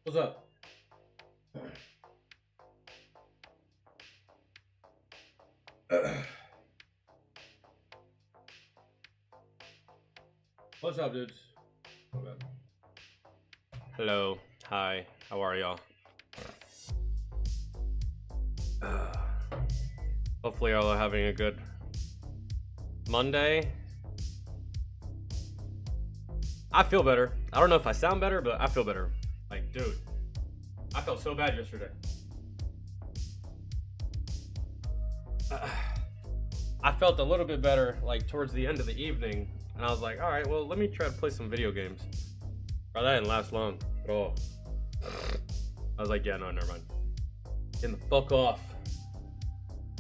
What's up? What's up, dudes? Okay. Hello. Hi. How are y'all? Hopefully y'all are having a good Monday. I feel better. I don't know if I sound better, but I feel better. Like, dude, I felt so bad yesterday. I felt a little bit better, like, towards the end of the evening. And I was like, all right, well, let me try to play some video games. Bro, that didn't last long at all. I was like, yeah, no, never mind. Getting the fuck off.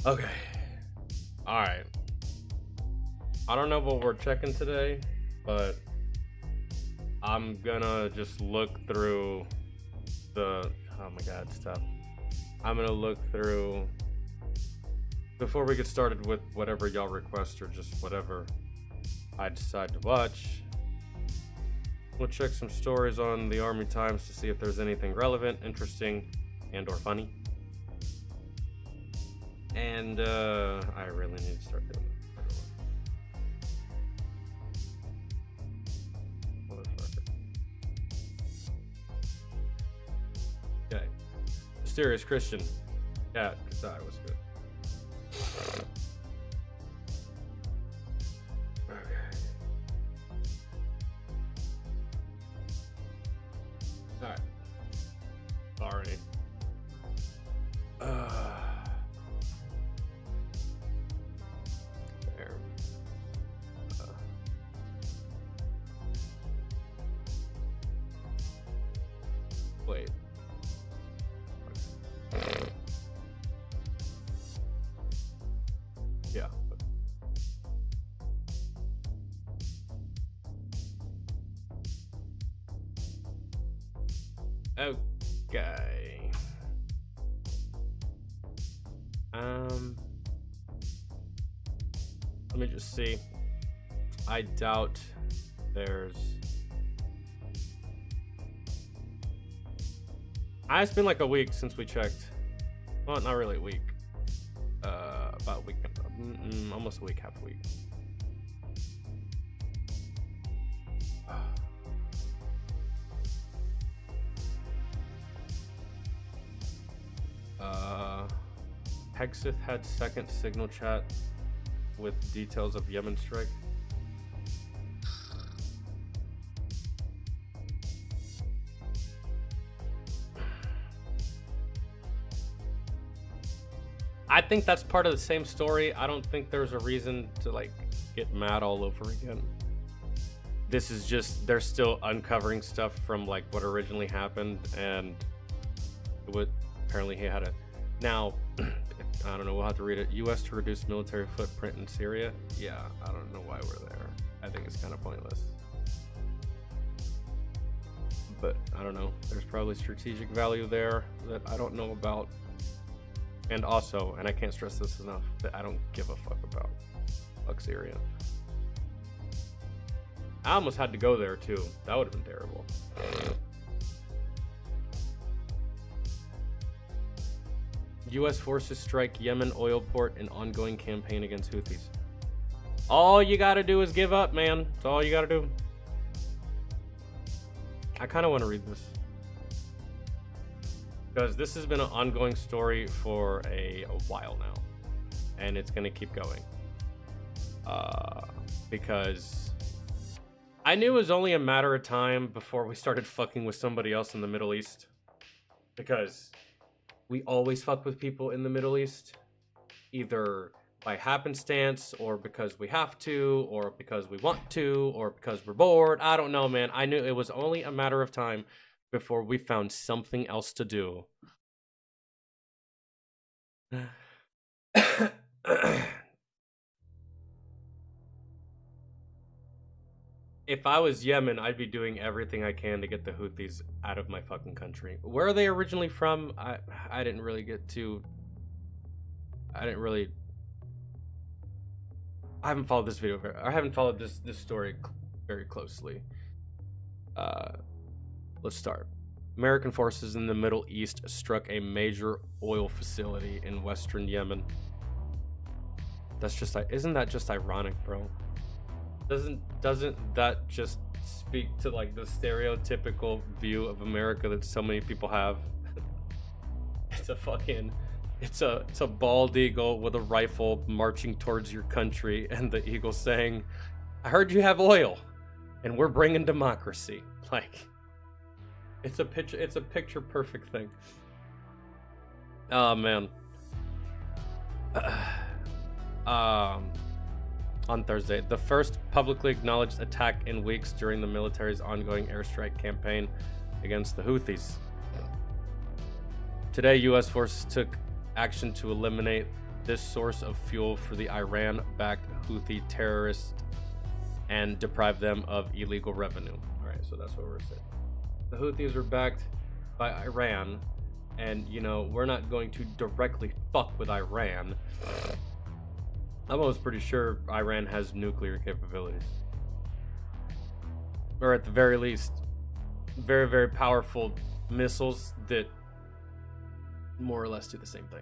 Okay. All right. I don't know what we're checking today, but I'm gonna just look through the, oh my god, stop. I'm gonna look through, before we get started with whatever y'all request or just whatever I decide to watch, we'll check some stories on the Army Times to see if there's anything relevant, interesting, and or funny. And I really need to start doing that. Motherfucker. Okay. Mysterious Christian. Yeah, Kasai was good. Okay. Alright. Sorry. There. Wait. Yeah. Okay. Let me just see. I doubt there's. It's been like a week since we checked. Well, not really a week. About a week, almost a week, half a week. Hexith had second signal chat with details of Yemen strike. I think that's part of the same story. I don't think there's a reason to like get mad all over again. This is just, they're still uncovering stuff from like what originally happened, and what apparently he had a, now I don't know, we'll have to read it. US to reduce military footprint in Syria. Yeah, I don't know why we're there. I think it's kind of pointless. But I don't know. There's probably strategic value there that I don't know about. And also, and I can't stress this enough, that I don't give a fuck about. Fuck Syria. I almost had to go there too. That would have been terrible. U.S. forces strike Yemen oil port in ongoing campaign against Houthis. All you gotta do is give up, man. That's all you gotta do. I kind of want to read this, because this has been an ongoing story for a while now, and it's gonna keep going. Because I knew it was only a matter of time before we started fucking with somebody else in the Middle East, because we always fuck with people in the Middle East, either by happenstance or because we have to, or because we want to, or because we're bored. I don't know, man. I knew it was only a matter of time before we found something else to do. If I was Yemen, I'd be doing everything I can to get the Houthis out of my fucking country. Where are they originally from? I didn't really get to. I haven't followed this video I haven't followed this story very closely. Let's start. American forces in the Middle East struck a major oil facility in western Yemen. Isn't that just ironic, bro? Doesn't that just speak to like the stereotypical view of America that so many people have? It's a bald eagle with a rifle marching towards your country, and the eagle saying, "I heard you have oil, and we're bringing democracy." Like, it's a picture perfect thing. Oh man. On Thursday, the first publicly acknowledged attack in weeks during the military's ongoing airstrike campaign against the Houthis. Today, U.S. forces took action to eliminate this source of fuel for the Iran-backed Houthi terrorists and deprive them of illegal revenue. All right, so that's what we're saying. The Houthis are backed by Iran, and we're not going to directly fuck with Iran. I'm almost pretty sure Iran has nuclear capabilities, or at the very least, very, very powerful missiles that more or less do the same thing.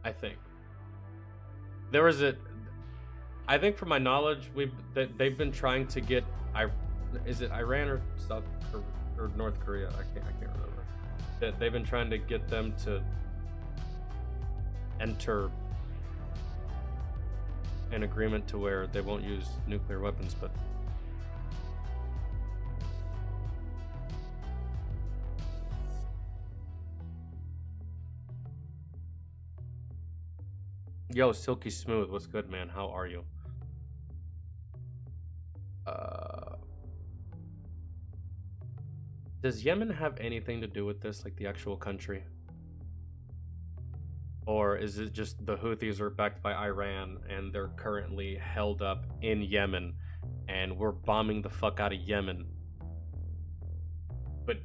I think I think from my knowledge, they've been trying to get is it Iran or South or North Korea? I can't remember. That they've been trying to get them to enter an agreement to where they won't use nuclear weapons, but yo, Silky Smooth, what's good, man? How are you? Does Yemen have anything to do with this, like the actual country? Or is it just the Houthis are backed by Iran and they're currently held up in Yemen and we're bombing the fuck out of Yemen? But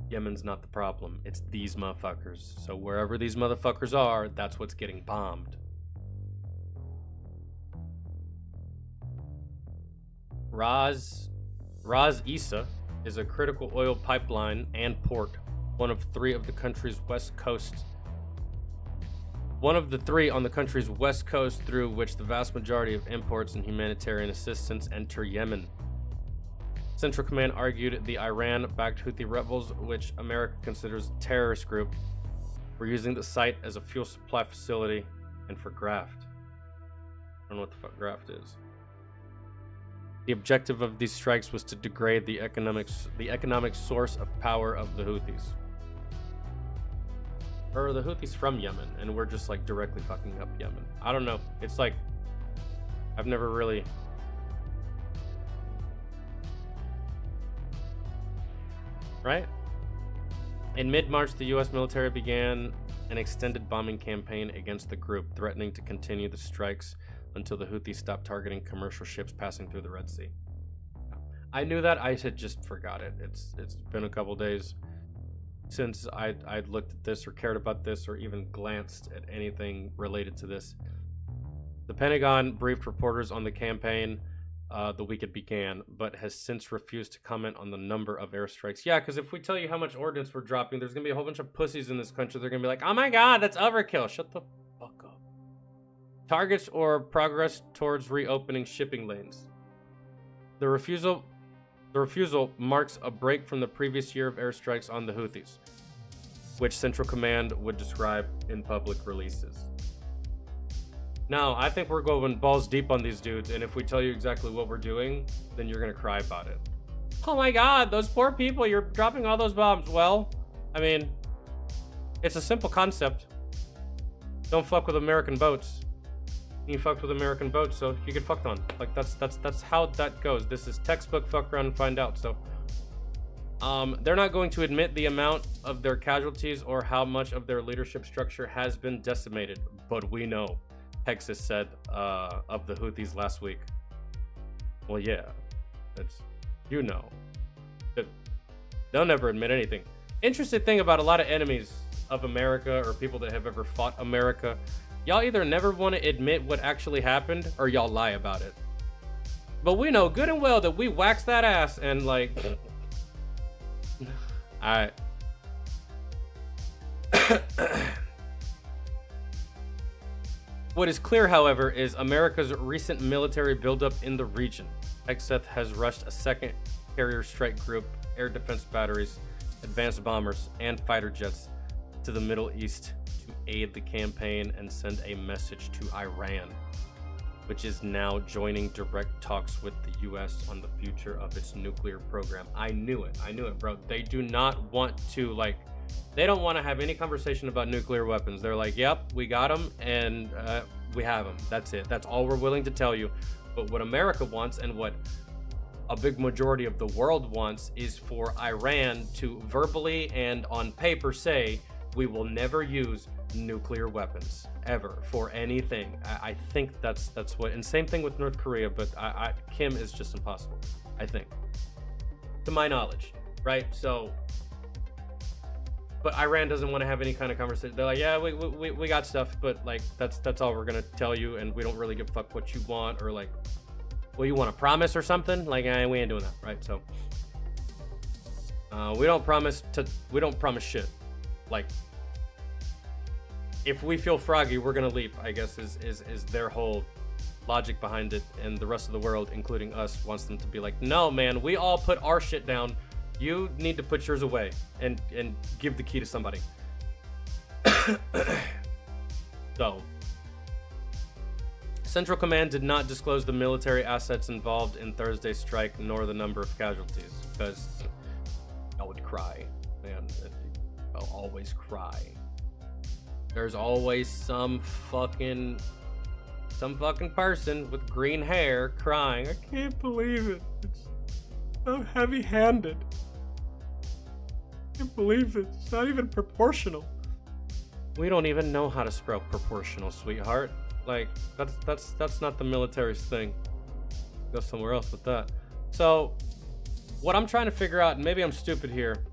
Yemen's not the problem. It's these motherfuckers. So wherever these motherfuckers are, that's what's getting bombed. Ras Issa is a critical oil pipeline and port, one of the three on the country's west coast through which the vast majority of imports and humanitarian assistance enter Yemen. Central Command argued the Iran-backed Houthi rebels, which America considers a terrorist group, were using the site as a fuel supply facility and for graft. I don't know what the fuck graft is. The objective of these strikes was to degrade the economic source of power of the Houthis. Or are the Houthis from Yemen and we're just like directly fucking up Yemen? I don't know. It's like I've never really right? In mid-March, the US military began an extended bombing campaign against the group, threatening to continue the strikes until the Houthis stopped targeting commercial ships passing through the Red Sea. I knew that. I had just forgot it. It's been a couple days since I'd looked at this or cared about this or even glanced at anything related to this. The Pentagon briefed reporters on the campaign the week it began, but has since refused to comment on the number of airstrikes. Yeah, because if we tell you how much ordnance we're dropping, there's going to be a whole bunch of pussies in this country. They're going to be like, oh my god, that's overkill. Shut the fuck up. Targets or progress towards reopening shipping lanes. The refusal marks a break from the previous year of airstrikes on the Houthis, which Central Command would describe in public releases. Now, I think we're going balls deep on these dudes, and if we tell you exactly what we're doing, then you're gonna cry about it. Oh my god, those poor people, you're dropping all those bombs. Well, I mean, it's a simple concept. Don't fuck with American boats. You fucked with American boats, so you get fucked on. Like, that's how that goes. This is textbook fuck around and find out. So they're not going to admit the amount of their casualties or how much of their leadership structure has been decimated, but we know, Texas said of the Houthis last week. Well, yeah, that's, you know, they'll never admit anything. Interesting thing about a lot of enemies of America or people that have ever fought America, y'all either never want to admit what actually happened or y'all lie about it. But we know good and well that we wax that ass and like. Alright. What is clear, however, is America's recent military buildup in the region. Exeth has rushed a second carrier strike group, air defense batteries, advanced bombers, and fighter jets to the Middle East to aid the campaign and send a message to Iran, which is now joining direct talks with the US on the future of its nuclear program. I knew it, bro. They do not want to, like, they don't want to have any conversation about nuclear weapons. They're like, yep, we got them, and we have them. That's it. That's all we're willing to tell you. But what America wants, and what a big majority of the world wants, is for Iran to verbally and on paper say, we will never use nuclear weapons ever for anything. I think that's what, and same thing with North Korea, but Kim is just impossible, I think, to my knowledge, right? So, but Iran doesn't want to have any kind of conversation. They're like, yeah, we got stuff, but like that's all we're gonna tell you, and we don't really give a fuck what you want, or like, well, you want a promise or something? Like, we ain't doing that, right? So, we don't promise shit. Like, if we feel froggy, we're gonna leap, I guess is their whole logic behind it, and the rest of the world, including us, wants them to be like, no, man, we all put our shit down. You need to put yours away and give the key to somebody. So, Central Command did not disclose the military assets involved in Thursday's strike, nor the number of casualties, because I would cry, man. I'll always cry. There's always some fucking person with green hair crying, I can't believe it. It's so heavy-handed. I can't believe it. It's not even proportional. We don't even know how to spell proportional, sweetheart. Like, that's not the military's thing. Go somewhere else with that. So, what I'm trying to figure out, and maybe I'm stupid here,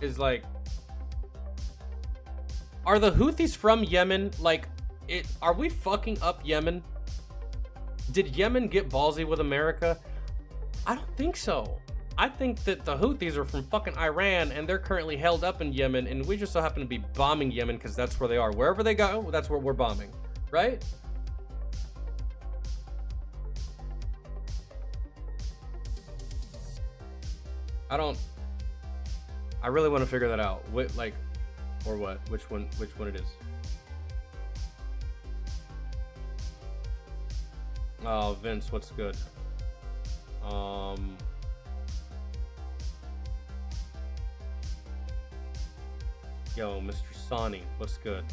is like, are the Houthis from Yemen? Like, are we fucking up Yemen? Did Yemen get ballsy with America? I don't think so. I think that the Houthis are from fucking Iran, and they're currently held up in Yemen, and we just so happen to be bombing Yemen because that's where they are. Wherever they go, that's where we're bombing, right? I really want to figure that out. Which one it is. Oh, Vince, what's good? Yo, Mr. Sonny, what's good?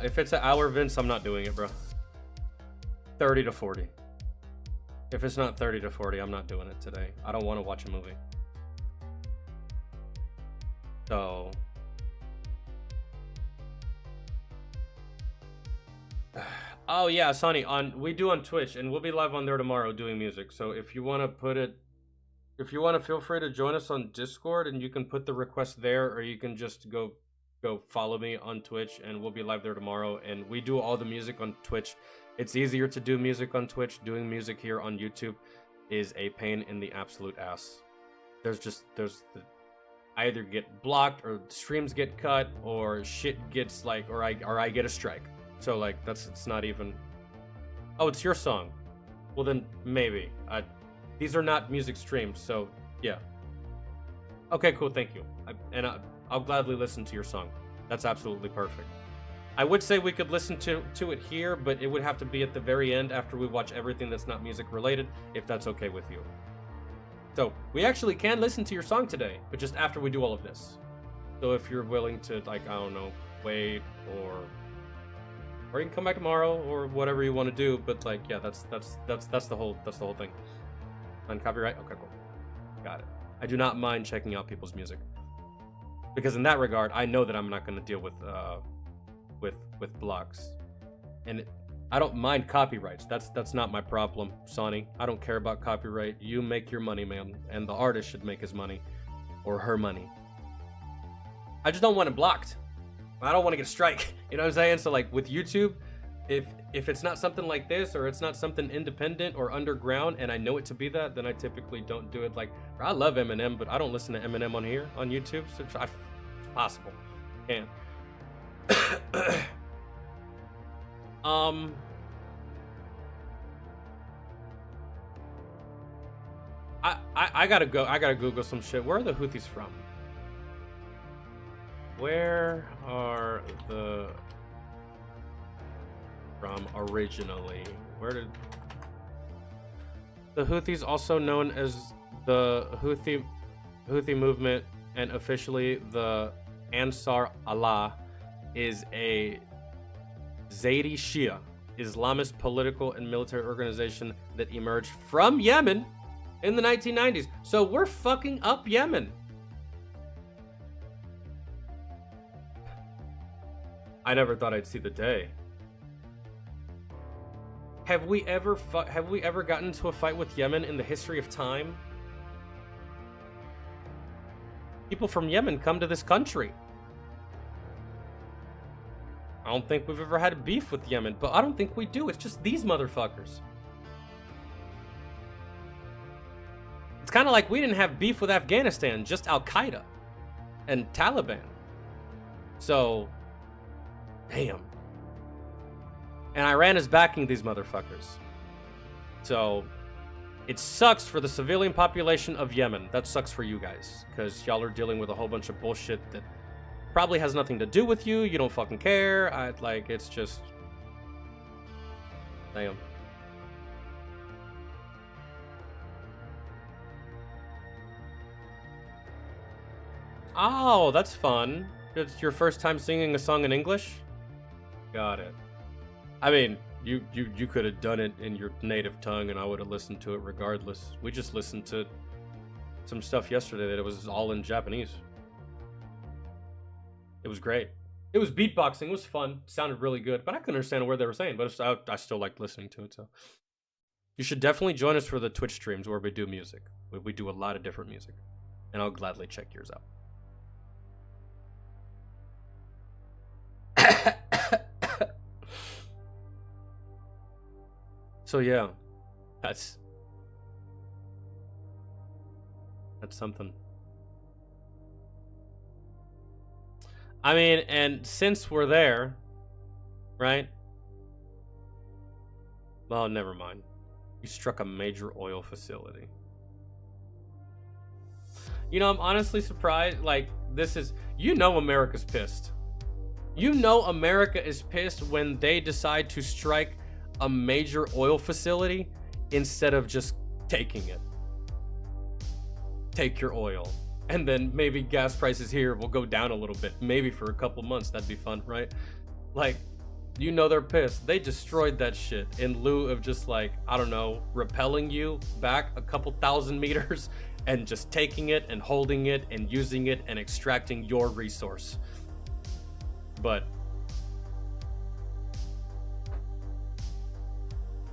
If it's an hour, Vince, I'm not doing it, bro. 30 to 40. If it's not 30 to 40, I'm not doing it today. I don't want to watch a movie. So, oh yeah, Sonny, we do on Twitch, and we'll be live on there tomorrow doing music. So if you want to feel free to join us on Discord, and you can put the request there, or you can just go follow me on Twitch, and we'll be live there tomorrow. And we do all the music on Twitch. It's easier to do music on Twitch. Doing music here on YouTube is a pain in the absolute ass. I either get blocked, or streams get cut, or shit gets like, or I get a strike. So like, it's not even. Oh, it's your song. Well then maybe. These are not music streams, so yeah. Okay, cool. Thank you. I'll gladly listen to your song. That's absolutely perfect. I would say we could listen to it here, but it would have to be at the very end after we watch everything that's not music related, if that's okay with you. So, we actually can listen to your song today, but just after we do all of this. So if you're willing to, like, I don't know, wait, or you can come back tomorrow, or whatever you want to do, but like, yeah, that's the whole thing. On copyright? Okay, cool. Got it. I do not mind checking out people's music. Because in that regard, I know that I'm not going to deal with blocks, and I don't mind copyrights. That's not my problem, Sonny. I don't care about copyright. You make your money, man, and the artist should make his money, or her money. I just don't want it blocked. I don't want to get a strike. You know what I'm saying? So like with YouTube, if it's not something like this, or it's not something independent or underground and I know it to be that, then I typically don't do it. Like, I love Eminem, but I don't listen to Eminem on here on YouTube. So it's possible. Can. I gotta go. I gotta Google some shit. Where are the Houthis from? Where are the from originally? Where did the Houthis, also known as the Houthi movement and officially the Ansar Allah, is a Zaidi Shia Islamist political and military organization that emerged from Yemen in the 1990s. So we're fucking up Yemen. I never thought I'd see the day. Have we ever gotten into a fight with Yemen in the history of time? People from Yemen come to this country. I don't think we've ever had beef with Yemen, but I don't think we do. It's just these motherfuckers. It's kind of like we didn't have beef with Afghanistan, just Al-Qaeda and Taliban. So, damn. And Iran is backing these motherfuckers. So, it sucks for the civilian population of Yemen. That sucks for you guys, because y'all are dealing with a whole bunch of bullshit that probably has nothing to do with you. You don't fucking care. It's just... Damn. Oh, that's fun. It's your first time singing a song in English? Got it. I mean, you could have done it in your native tongue and I would have listened to it regardless. We just listened to some stuff yesterday that it was all in Japanese. It was great. It was beatboxing. It was fun. It sounded really good, but I couldn't understand what they were saying, but I still liked listening to it. So you should definitely join us for the Twitch streams where we do music. We do a lot of different music, and I'll gladly check yours out. So yeah, that's something. I mean, and since we're there, right? Well, never mind. You struck a major oil facility. You know, I'm honestly surprised. Like, this is, you know, America's pissed. You know, America is pissed when they decide to strike a major oil facility instead of just taking it. Take your oil. And then maybe gas prices here will go down a little bit. Maybe for a couple months. That'd be fun, right? Like, you know they're pissed. They destroyed that shit in lieu of just like, I don't know, repelling you back a couple thousand meters and just taking it and holding it and using it and extracting your resource. But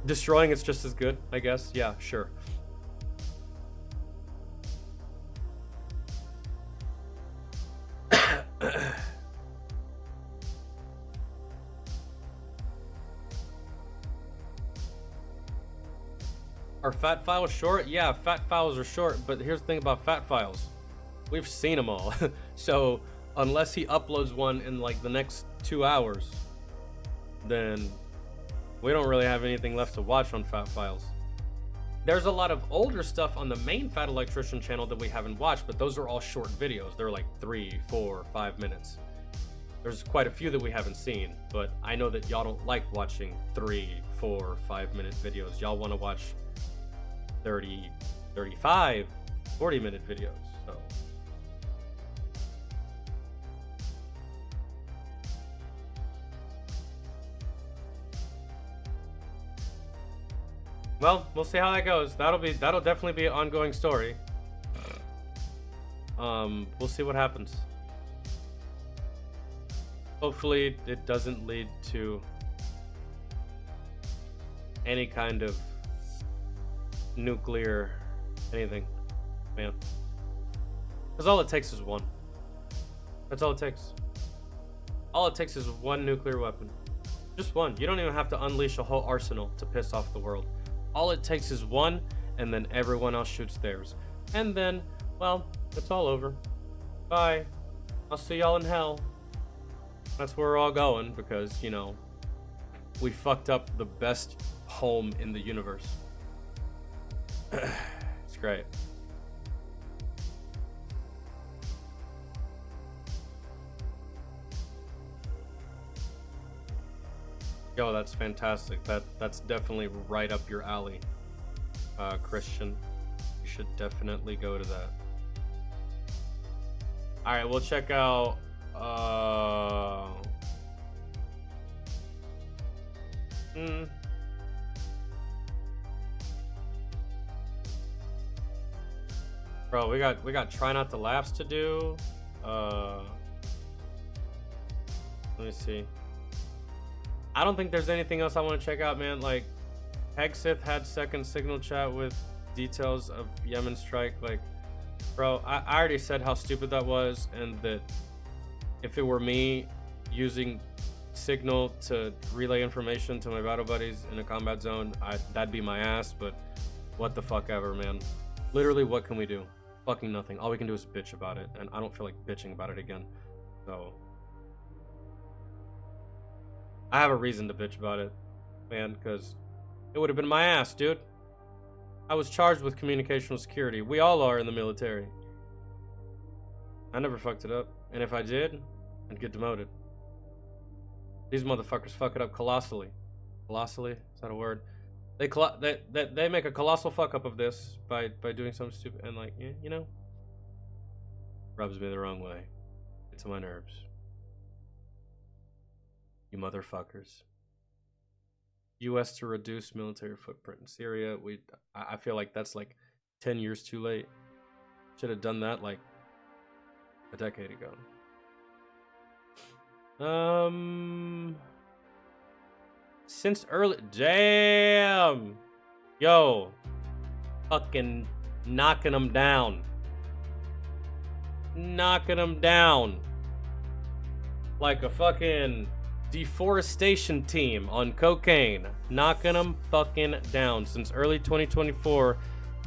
destroying it's just as good, I guess. Yeah, sure. Are fat files short? Yeah, fat files are short, but here's the thing about fat files. We've seen them all. So unless he uploads one in like the next 2 hours, then we don't really have anything left to watch on fat files. There's a lot of older stuff on the main Fat Electrician channel that we haven't watched, but those are all short videos. They're like 3, 4, 5 minutes. There's quite a few that we haven't seen, but I know that y'all don't like watching 3, 4, 5 minute videos. Y'all want to watch 30, 35, 40 minute videos. So well, we'll see how that goes. That'll definitely be an ongoing story. We'll see what happens. Hopefully it doesn't lead to any kind of nuclear anything, man. Because all it takes is one. That's all it takes. All it takes is one nuclear weapon. Just one. You don't even have to unleash a whole arsenal to piss off the world. All it takes is one, and then everyone else shoots theirs. And then, well, it's all over. Bye. I'll see y'all in hell. That's where we're all going because, you know, we fucked up the best home in the universe. It's great. Yo, that's fantastic. That's definitely right up your alley, Christian. You should definitely go to that. All right, we'll check out. Bro, we got Try Not to Laughs to do. Let me see. I don't think there's anything else I want to check out, man. Like, Hegsith had second signal chat with details of Yemen strike. Like, bro, I already said how stupid that was, and that if it were me using signal to relay information to my battle buddies in a combat zone, that'd be my ass. But what the fuck ever, man. Literally, what can we do? Fucking nothing. All we can do is bitch about it, and I don't feel like bitching about it again. So I have a reason to bitch about it, man, because it would have been my ass, dude. I was charged with communicational security. We all are in the military. I never fucked it up, and if I did, I'd get demoted. These motherfuckers fuck it up colossally. Colossally? Is that a word? They make a colossal fuck up of this by doing something stupid, and like, you know, rubs me the wrong way. It's on my nerves. You motherfuckers. U.S. to reduce military footprint in Syria. I feel like that's like 10 years too late. Should have done that like a decade ago. Since early, damn, yo, fucking knocking them down, like a fucking deforestation team on cocaine, knocking them fucking down. Since early 2024,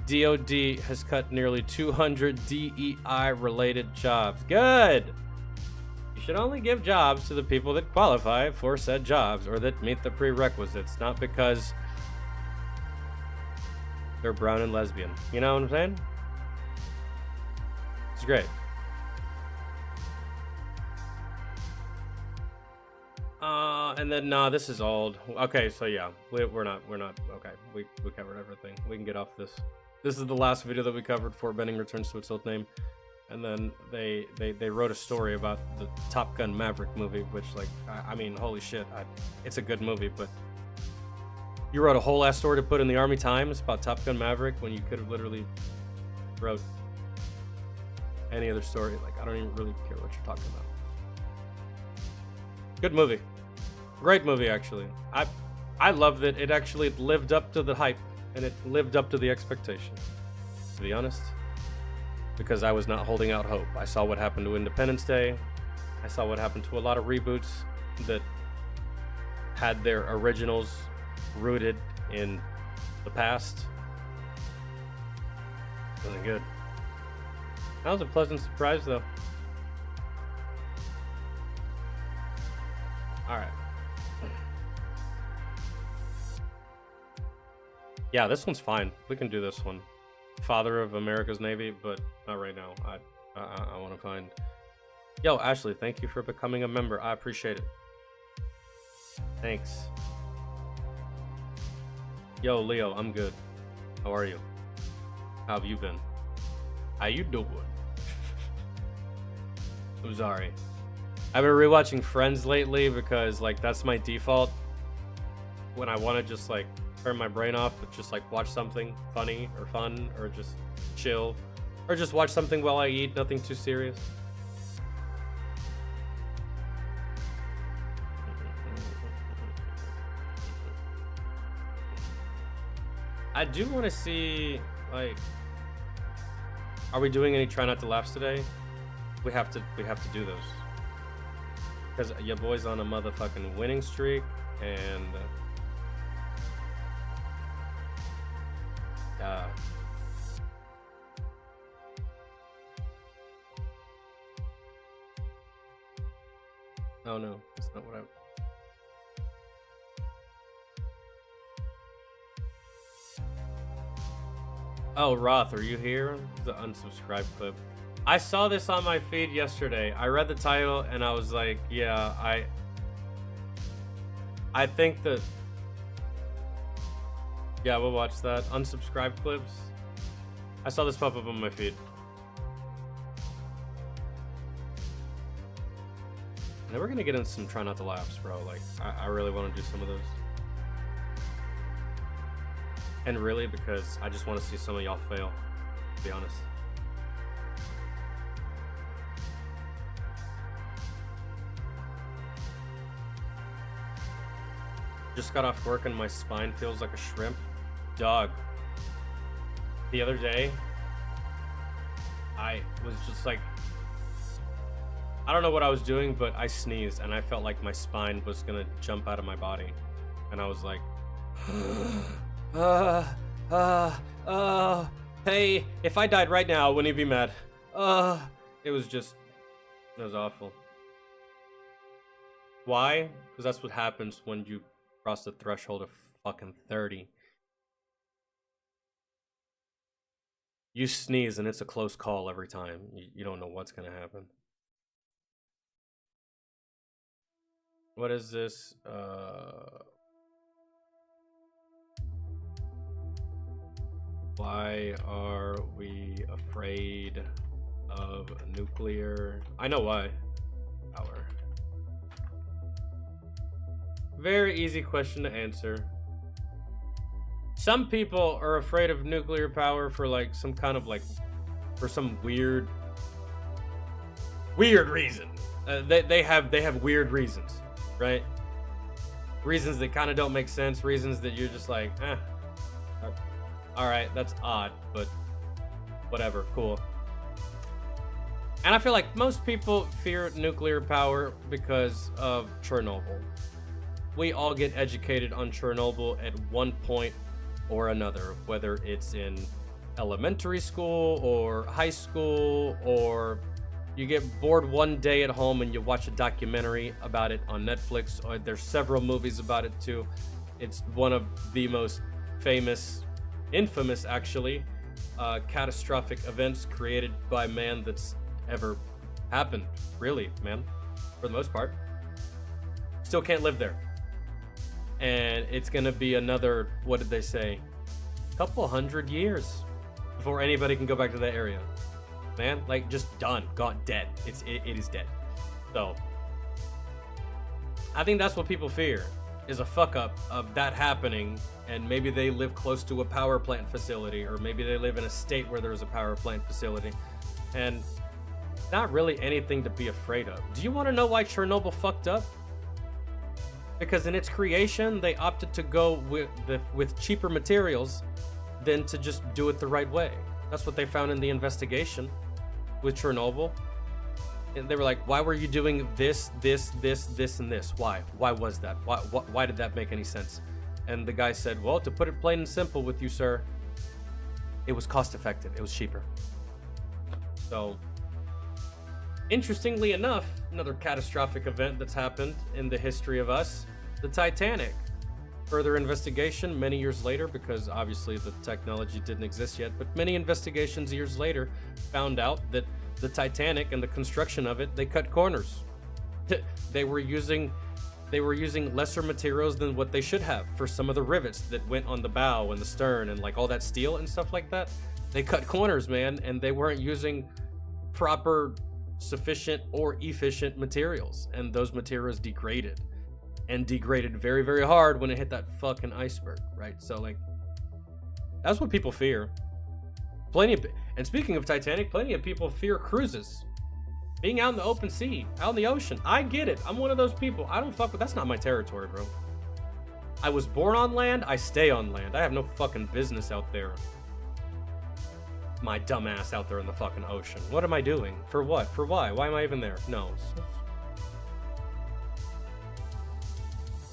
DOD has cut nearly 200 DEI related jobs. Good. You should only give jobs to the people that qualify for said jobs or that meet the prerequisites, not because they're brown and lesbian. You know what I'm saying? It's great. And then this is old. Okay, so yeah, we're not okay. We covered everything. We can get off this. This is the last video that we covered for Bending returns to its old name. And then they wrote a story about the Top Gun Maverick movie, which, like, I mean, holy shit, it's a good movie, but you wrote a whole ass story to put in the Army Times about Top Gun Maverick when you could have literally wrote any other story. Like, I don't even really care what you're talking about. Good movie. Great movie, actually. I love that it actually lived up to the hype, and it lived up to the expectation, to be honest. Because I was not holding out hope. I saw what happened to Independence Day. I saw what happened to a lot of reboots that had their originals rooted in the past. Wasn't good. That was a pleasant surprise, though. Alright. Yeah, this one's fine. We can do this one. Father of America's Navy, but not right now. I want to find. Yo, Ashley, thank you for becoming a member. I appreciate it. Thanks. Yo, Leo, I'm good. How are you? How have you been? How you doing? I'm sorry. I've been rewatching Friends lately because, like, that's my default when I want to just, like, turn my brain off, but just, like, watch something funny or fun or just chill or just watch something while I eat, nothing too serious. I do want to see, like, are we doing any Try Not to Laughs today? We have to do those. Because your boy's on a motherfucking winning streak, and oh no, that's not what I. Oh, Roth, are you here? The unsubscribe clip. I saw this on my feed yesterday. I read the title and I was like, yeah, I think that. Yeah, we'll watch that. Unsubscribe clips. I saw this pop up on my feed. Now we're gonna get into some try not to laughs, bro. Like, I really want to do some of those. And really, because I just want to see some of y'all fail, to be honest. Just got off work and my spine feels like a shrimp. Dog. The other day, I was just like, I don't know what I was doing, but I sneezed and I felt like my spine was gonna jump out of my body. And I was like, hey, if I died right now, wouldn't you be mad? It was awful. Why? Because that's what happens when you cross the threshold of fucking 30. You sneeze and it's a close call every time. You don't know what's gonna happen. What is this? Why are we afraid of nuclear? I know why. Power. Very easy question to answer. Some people are afraid of nuclear power for like some kind of like, for some weird reason. They have weird reasons, right? Reasons that kind of don't make sense. Reasons that you're just like, all right, that's odd, but whatever, cool. And I feel like most people fear nuclear power because of Chernobyl. We all get educated on Chernobyl at one point or another, whether it's in elementary school or high school, or you get bored one day at home and you watch a documentary about it on Netflix, or there's several movies about it too. It's one of the most infamous actually, catastrophic events created by man that's ever happened, really, man, for the most part. Still can't live there. And it's gonna be another, what did they say, couple hundred years before anybody can go back to that area, man. Like, just done, gone, dead. It is dead. So I think that's what people fear, is a fuck up of that happening. And maybe they live close to a power plant facility, or maybe they live in a state where there's a power plant facility, and not really anything to be afraid of. Do you want to know why Chernobyl fucked up? Because in its creation, they opted to go with cheaper materials than to just do it the right way. That's what they found in the investigation with Chernobyl. And they were like, why were you doing this, and this? Why? Why was that? Why did that make any sense? And the guy said, well, to put it plain and simple with you, sir, it was cost effective. It was cheaper. So, interestingly enough, another catastrophic event that's happened in the history of us, the Titanic. Further investigation many years later, because obviously the technology didn't exist yet, but many investigations years later found out that the Titanic and the construction of it, they cut corners. They were using lesser materials than what they should have for some of the rivets that went on the bow and the stern and like all that steel and stuff like that. They cut corners, man, and they weren't using proper, sufficient, or efficient materials, and those materials degraded very, very hard when it hit that fucking iceberg, right? So like, that's what people fear. And speaking of Titanic, plenty of people fear cruises. Being out in the open sea, out in the ocean. I get it. I'm one of those people. I don't fuck with, that's not my territory, bro. I was born on land, I stay on land. I have no fucking business out there. My dumb ass out there in the fucking ocean. What am I doing? For what? For why? Why am I even there? No.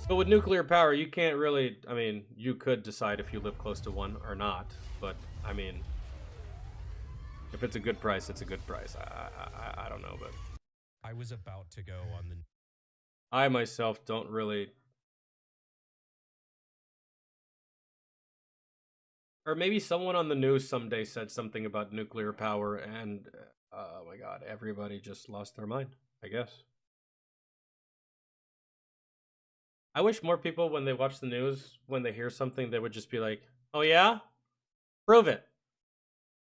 But with nuclear power, you can't really. I mean, you could decide if you live close to one or not. But I mean, if it's a good price, it's a good price. I don't know, but I was about to go on the. I myself don't really. Or maybe someone on the news someday said something about nuclear power, and oh my god, everybody just lost their mind, I guess. I wish more people, when they watch the news, when they hear something, they would just be like, oh yeah? Prove it.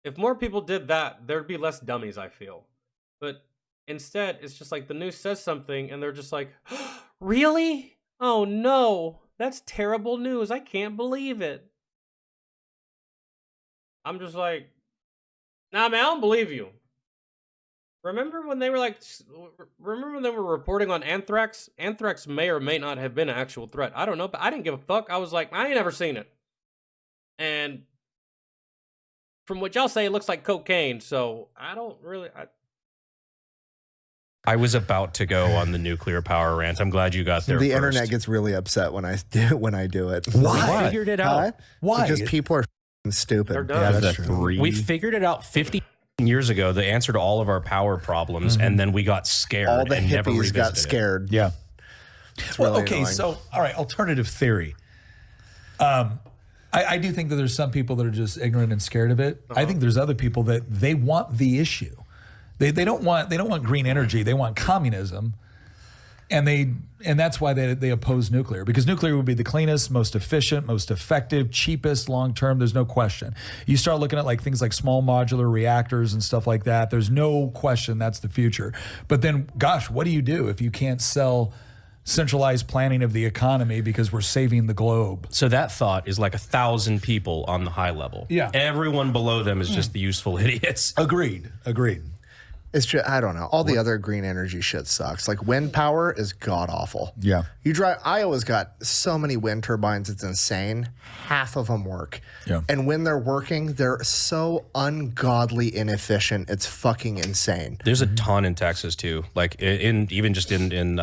If more people did that, there'd be less dummies, I feel. But instead, it's just like the news says something, and they're just like, really? Oh no, that's terrible news. I can't believe it. I'm just like, nah, man, I don't believe you. Remember when they were like, remember when they were reporting on anthrax? Anthrax may or may not have been an actual threat. I don't know, but I didn't give a fuck. I was like, I ain't never seen it. And from what y'all say, it looks like cocaine. So I don't really. I was about to go on the nuclear power rant. I'm glad you got there. The first. internet gets really upset when I do it. Why? We figured it out. Huh? Why? Because people are f***ing stupid. They're dumb. Yeah, that's true. We figured it out 50 years ago, the answer to all of our power problems, and then we got scared. All the and never hippies revisited got it. scared. Yeah. It's Well, really okay, annoying. so all right, alternative theory. I do think that there's some people that are just ignorant and scared of it. I think there's other people that they want the issue. They don't want green energy. They want communism, and that's why they oppose nuclear, because nuclear would be the cleanest, most efficient, most effective, cheapest long term. There's no question. You start looking at like things like small modular reactors and stuff like that. There's no question that's the future. But then, gosh, what do you do if you can't sell centralized planning of the economy because we're saving the globe? So that thought is like 1,000 people on the high level. Yeah. Everyone below them is just the useful idiots. Agreed. It's just, I don't know. All the other green energy shit sucks. Like wind power is god awful. Yeah. You drive. Iowa's got so many wind turbines. It's insane. Half of them work. Yeah. And when they're working, they're so ungodly inefficient. It's fucking insane. There's a ton in Texas too, like in even just in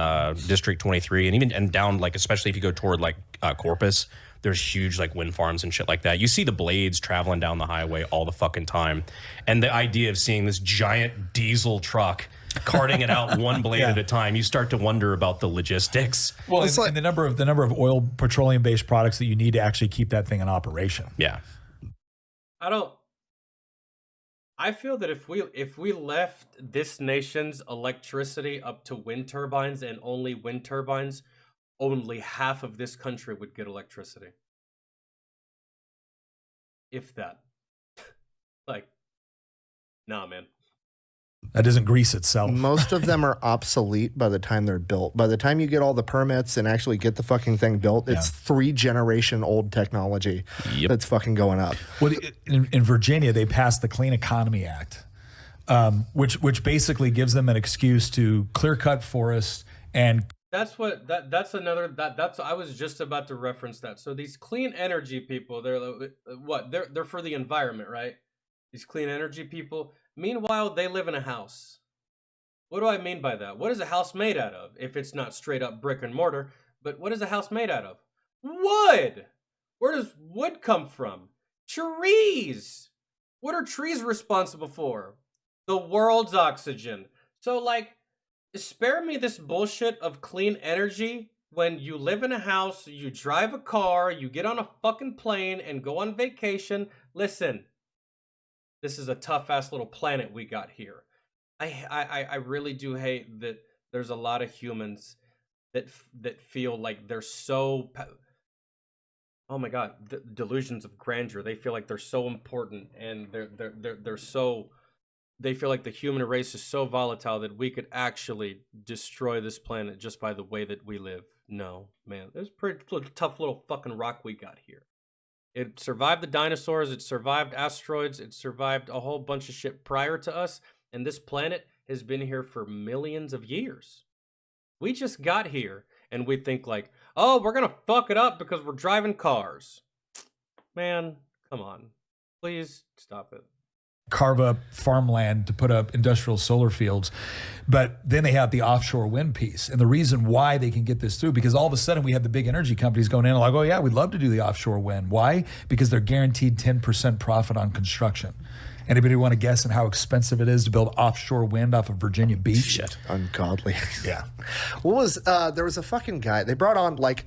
District 23, and even and down like especially if you go toward like Corpus. There's huge like wind farms and shit like that. You see the blades traveling down the highway all the fucking time. And the idea of seeing this giant diesel truck carting it out one blade at a time, you start to wonder about the logistics. Well, and the number of oil, petroleum based products that you need to actually keep that thing in operation. Yeah. I feel that if we left this nation's electricity up to wind turbines and only wind turbines, only half of this country would get electricity. If that. Like, nah, man. That doesn't grease itself. Most of them are obsolete by the time they're built. By the time you get all the permits and actually get the fucking thing built, it's 3-generation old technology that's fucking going up. Well, in Virginia, they passed the Clean Economy Act, which basically gives them an excuse to clear cut forests and. That's I was just about to reference that. So these clean energy people, they're what? They're for the environment, right? These clean energy people. Meanwhile, they live in a house. What do I mean by that? What is a house made out of? If it's not straight up brick and mortar, but what is a house made out of? Wood. Where does wood come from? Trees. What are trees responsible for? The world's oxygen. So like, spare me this bullshit of clean energy when you live in a house, you drive a car, you get on a fucking plane and go on vacation. Listen, this is a tough ass little planet we got here. I really do hate that there's a lot of humans that feel like they're so, oh my god, delusions of grandeur. They feel like they're so important, and they're so. They feel like the human race is so volatile that we could actually destroy this planet just by the way that we live. No, man, it's a pretty tough little fucking rock we got here. It survived the dinosaurs, it survived asteroids, it survived a whole bunch of shit prior to us, and this planet has been here for millions of years. We just got here, and we think like, oh, we're gonna fuck it up because we're driving cars. Man, come on. Please stop it. carve up farmland to put up industrial solar fields. But then they have the offshore wind piece. And the reason why they can get this through, because all of a sudden we have the big energy companies going in and like, oh yeah, we'd love to do the offshore wind. Why? Because they're guaranteed 10% profit on construction. Anybody want to guess on how expensive it is to build offshore wind off of Virginia Beach? Shit. Ungodly. Yeah. What was there was a fucking guy, they brought on like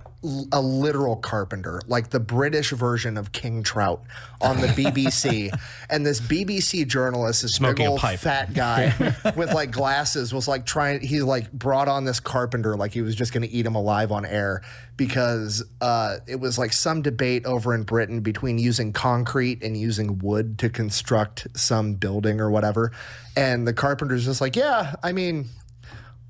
a literal carpenter, like the British version of King Trout on the BBC. And this BBC journalist, this Smoking big a old pipe. fat guy with like glasses, was like he like brought on this carpenter like he was just gonna eat him alive on air, because it was like some debate over in Britain between using concrete and using wood to construct some building or whatever. And the carpenter's just like, yeah, I mean,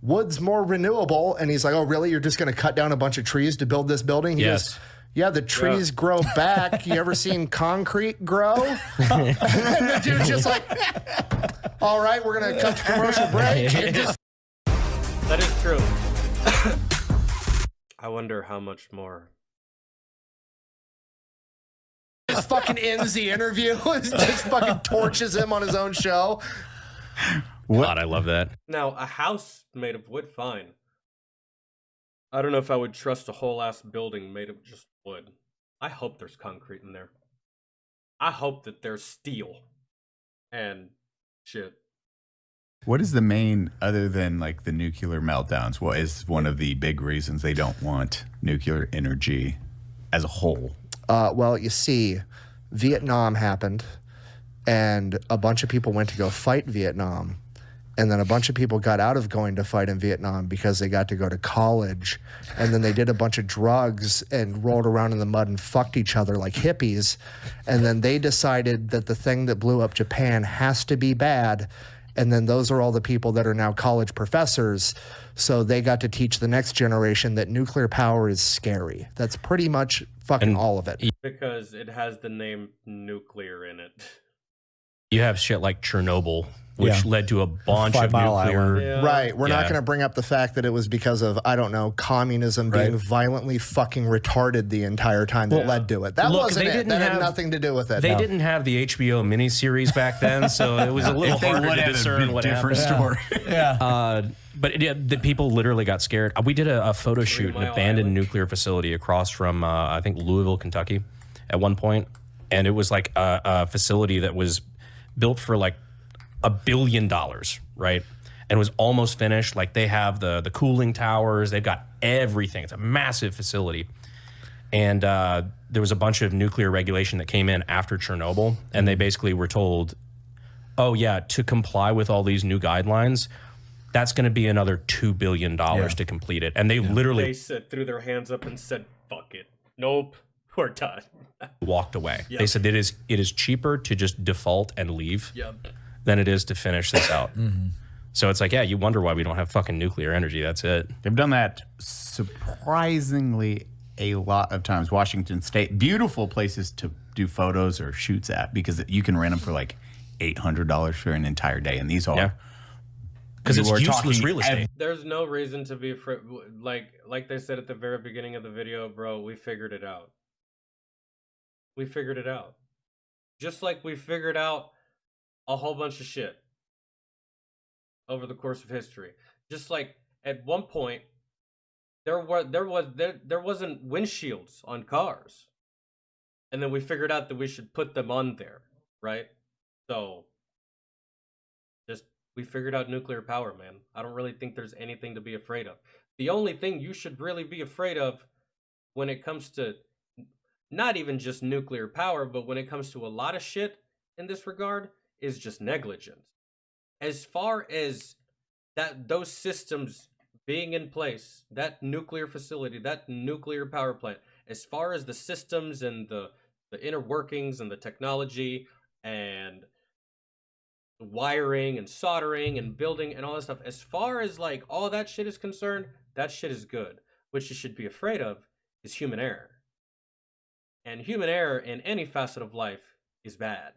wood's more renewable. And he's like, oh, really? You're just going to cut down a bunch of trees to build this building? He Yes. goes, yeah, the trees grow back. You ever seen concrete grow? And the dude's just like, all right, we're going to cut to commercial break. And just That is true. I wonder how much more. fucking ends the interview. Just fucking torches him on his own show. God, I love that. Now, a house made of wood, fine. I don't know if I would trust a whole ass building made of just wood. I hope there's concrete in there. I hope that there's steel and shit. What is the main, other than like the nuclear meltdowns, what is one of the big reasons they don't want nuclear energy as a whole? Well, you see, Vietnam happened, and a bunch of people went to go fight Vietnam. And then a bunch of people got out of going to fight in Vietnam because they got to go to college. And then they did a bunch of drugs and rolled around in the mud and fucked each other like hippies. And then they decided that the thing that blew up Japan has to be bad. And then those are all the people that are now college professors. So they got to teach the next generation that nuclear power is scary. That's pretty much fucking all of it. Because it has the name nuclear in it. You have shit like Chernobyl, which Yeah. led to a bunch 5 of Mile nuclear. Island. Yeah. Right. We're not Yeah. going to bring up the fact that it was because of, I don't know, communism being Right. violently fucking retarded the entire time that led to it. That look, wasn't they it. didn't That had have- nothing to do with it. They No. didn't have the HBO miniseries back then, so it was a little If they harder would to have, it'd discern be what different happened. story. Yeah. But yeah, the people literally got scared. We did a photo shoot in an Mile abandoned Island. nuclear facility across from, I think, Louisville, Kentucky at one point. And it was like a facility that was built for like $1 billion, right? And was almost finished. Like they have the cooling towers. They've got everything. It's a massive facility. And there was a bunch of nuclear regulation that came in after Chernobyl. And they basically were told, oh, yeah, to comply with all these new guidelines, that's going to be another $2 billion to complete it. And they literally They said, threw their hands up and said, fuck it. Nope. We're done. walked away. Yep. They said it is cheaper to just default and leave Yep. than it is to finish this out. So it's like, yeah, you wonder why we don't have fucking nuclear energy. That's it. They've done that surprisingly a lot of times. Washington State, beautiful places to do photos or shoots at, because you can rent them for like $800 for an entire day. And these are Yeah. Because it's You are useless talking real estate. There's no reason to be afraid. Like they said at the very beginning of the video, bro, we figured it out. We figured it out. Just like we figured out a whole bunch of shit over the course of history. Just like at one point there wasn't windshields on cars. And then we figured out that we should put them on there, right? So just we figured out nuclear power, man. I don't really think there's anything to be afraid of. The only thing you should really be afraid of when it comes to not even just nuclear power, but when it comes to a lot of shit in this regard, is just negligence. As far as those systems being in place, that nuclear facility, that nuclear power plant, as far as the systems and the inner workings and the technology and the wiring and soldering and building and all that stuff, as far as like all that shit is concerned, that shit is good. What you should be afraid of is human error. And human error in any facet of life is bad,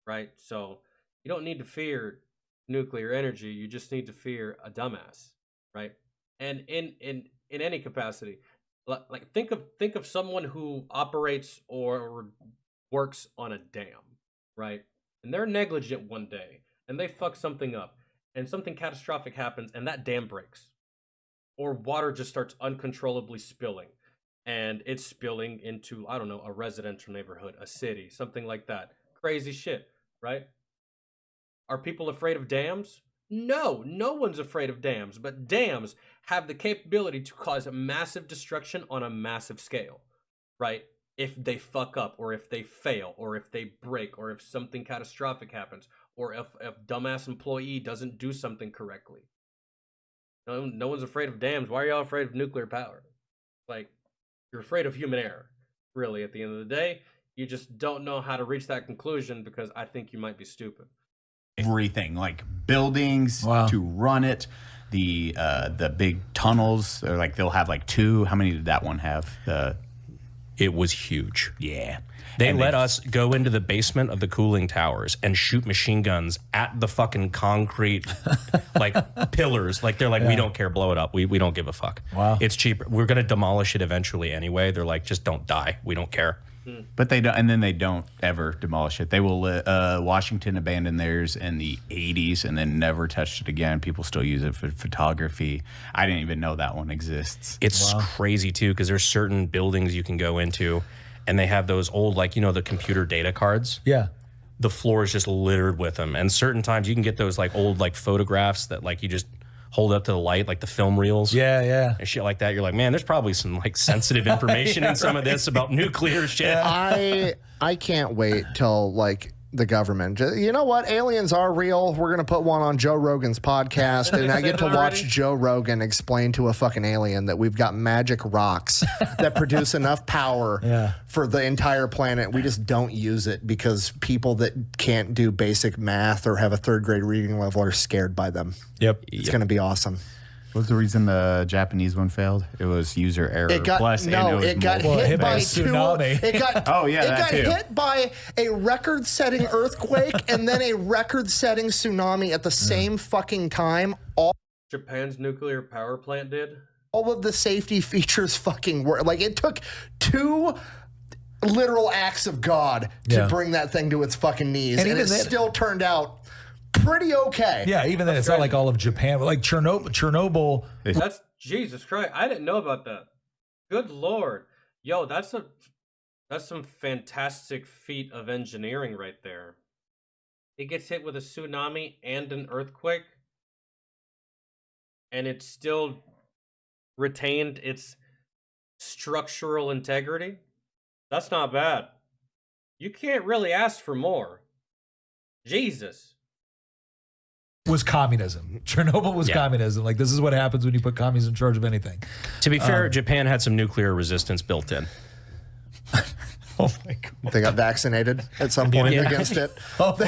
right? So you don't need to fear nuclear energy. You just need to fear a dumbass, right? And in any capacity, like think of someone who operates or works on a dam, right? and they're negligent one day and they fuck something up and something catastrophic happens and that dam breaks or water just starts uncontrollably spilling and it's spilling into, I don't know, a residential neighborhood, a city, something like that. Crazy shit, right? Are people afraid of dams? No, no one's afraid of dams, but dams have the capability to cause massive destruction on a massive scale, right? If they fuck up, or if they fail, or if they break, or if something catastrophic happens, or if dumbass employee doesn't do something correctly. No one's afraid of dams. Why are y'all afraid of nuclear power? Like, you're afraid of human error, really, at the end of the day. You just don't know how to reach that conclusion because I think you might be stupid. Everything, like buildings to run it, the big tunnels, or like they'll have like two. How many did that one have? It was huge. Yeah. They let us go into the basement of the cooling towers and shoot machine guns at the fucking concrete like pillars. Like they're like, we don't care, blow it up. We don't give a fuck. Wow. It's cheaper. We're gonna demolish it eventually anyway. They're like, just don't die. We don't care. But they don't, and then they don't ever demolish it. They will. Washington abandoned theirs in the 80s and then never touched it again. People still use it for photography. I didn't even know that one exists. It's crazy too, because there's certain buildings you can go into and they have those old, like, you know, the computer data cards. Yeah. The floor is just littered with them. And certain times you can get those like old like photographs that like you just hold up to the light, like the film reels. Yeah. And shit like that. You're like, man, there's probably some like sensitive information in some of this about nuclear shit. I can't wait till like the government. You know what? Aliens are real. We're gonna put one on Joe Rogan's podcast, and I get to watch Joe Rogan explain to a fucking alien that we've got magic rocks that produce enough power for the entire planet. We just don't use it because people that can't do basic math or have a third grade reading level are scared by them. Yep. It's gonna be awesome. What was the reason the Japanese one failed? It was user error. It got Plus, it got hit by a tsunami. It got it got hit by a record-setting earthquake and then a record-setting tsunami at the same fucking time. Japan's nuclear power plant did? All of the safety features fucking work. Like, it took 2 literal acts of God to bring that thing to its fucking knees, and it still turned out pretty okay. Yeah, even then, it's not like all of Japan. Like Chernobyl. That's Jesus Christ. I didn't know about that. Good Lord. Yo, that's some fantastic feat of engineering right there. It gets hit with a tsunami and an earthquake, and it still retained its structural integrity. That's not bad. You can't really ask for more. Jesus. Was communism. Chernobyl was communism. Like, this is what happens when you put communists in charge of anything. To be fair, Japan had some nuclear resistance built in. Oh my God. They got vaccinated at some point against it. They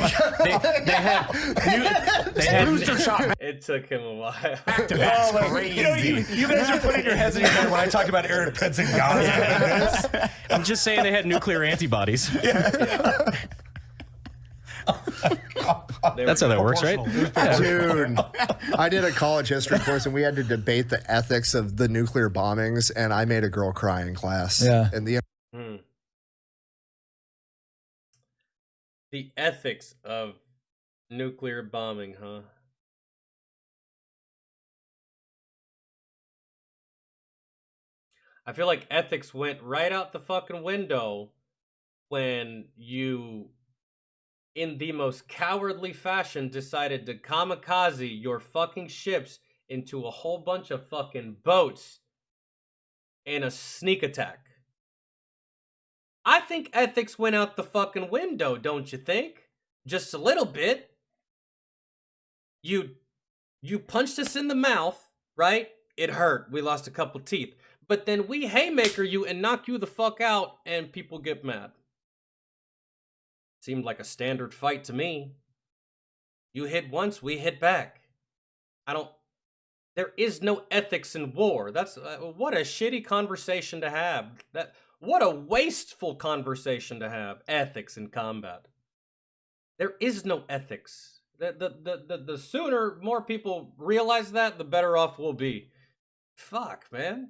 had booster shot. It took him a while. That's crazy. You guys are putting your heads in your head when I talk about Aaron Pence and Gaza. I'm just saying they had nuclear antibodies. That's how that works, right? Dude, I did a college history course and we had to debate the ethics of the nuclear bombings, and I made a girl cry in class. Yeah. And the The ethics of nuclear bombing, huh? I feel like ethics went right out the fucking window when you, in the most cowardly fashion, decided to kamikaze your fucking ships into a whole bunch of fucking boats in a sneak attack. I think ethics went out the fucking window, don't you think? Just a little bit. You punched us in the mouth, right? It hurt. We lost a couple teeth. But then we haymaker you and knock you the fuck out, and people get mad. Seemed like a standard fight to me. You hit once, we hit back. There is no ethics in war. That's what a shitty conversation to have. What a wasteful conversation to have. Ethics in combat. There is no ethics. The sooner more people realize that, the better off we'll be. Fuck, man.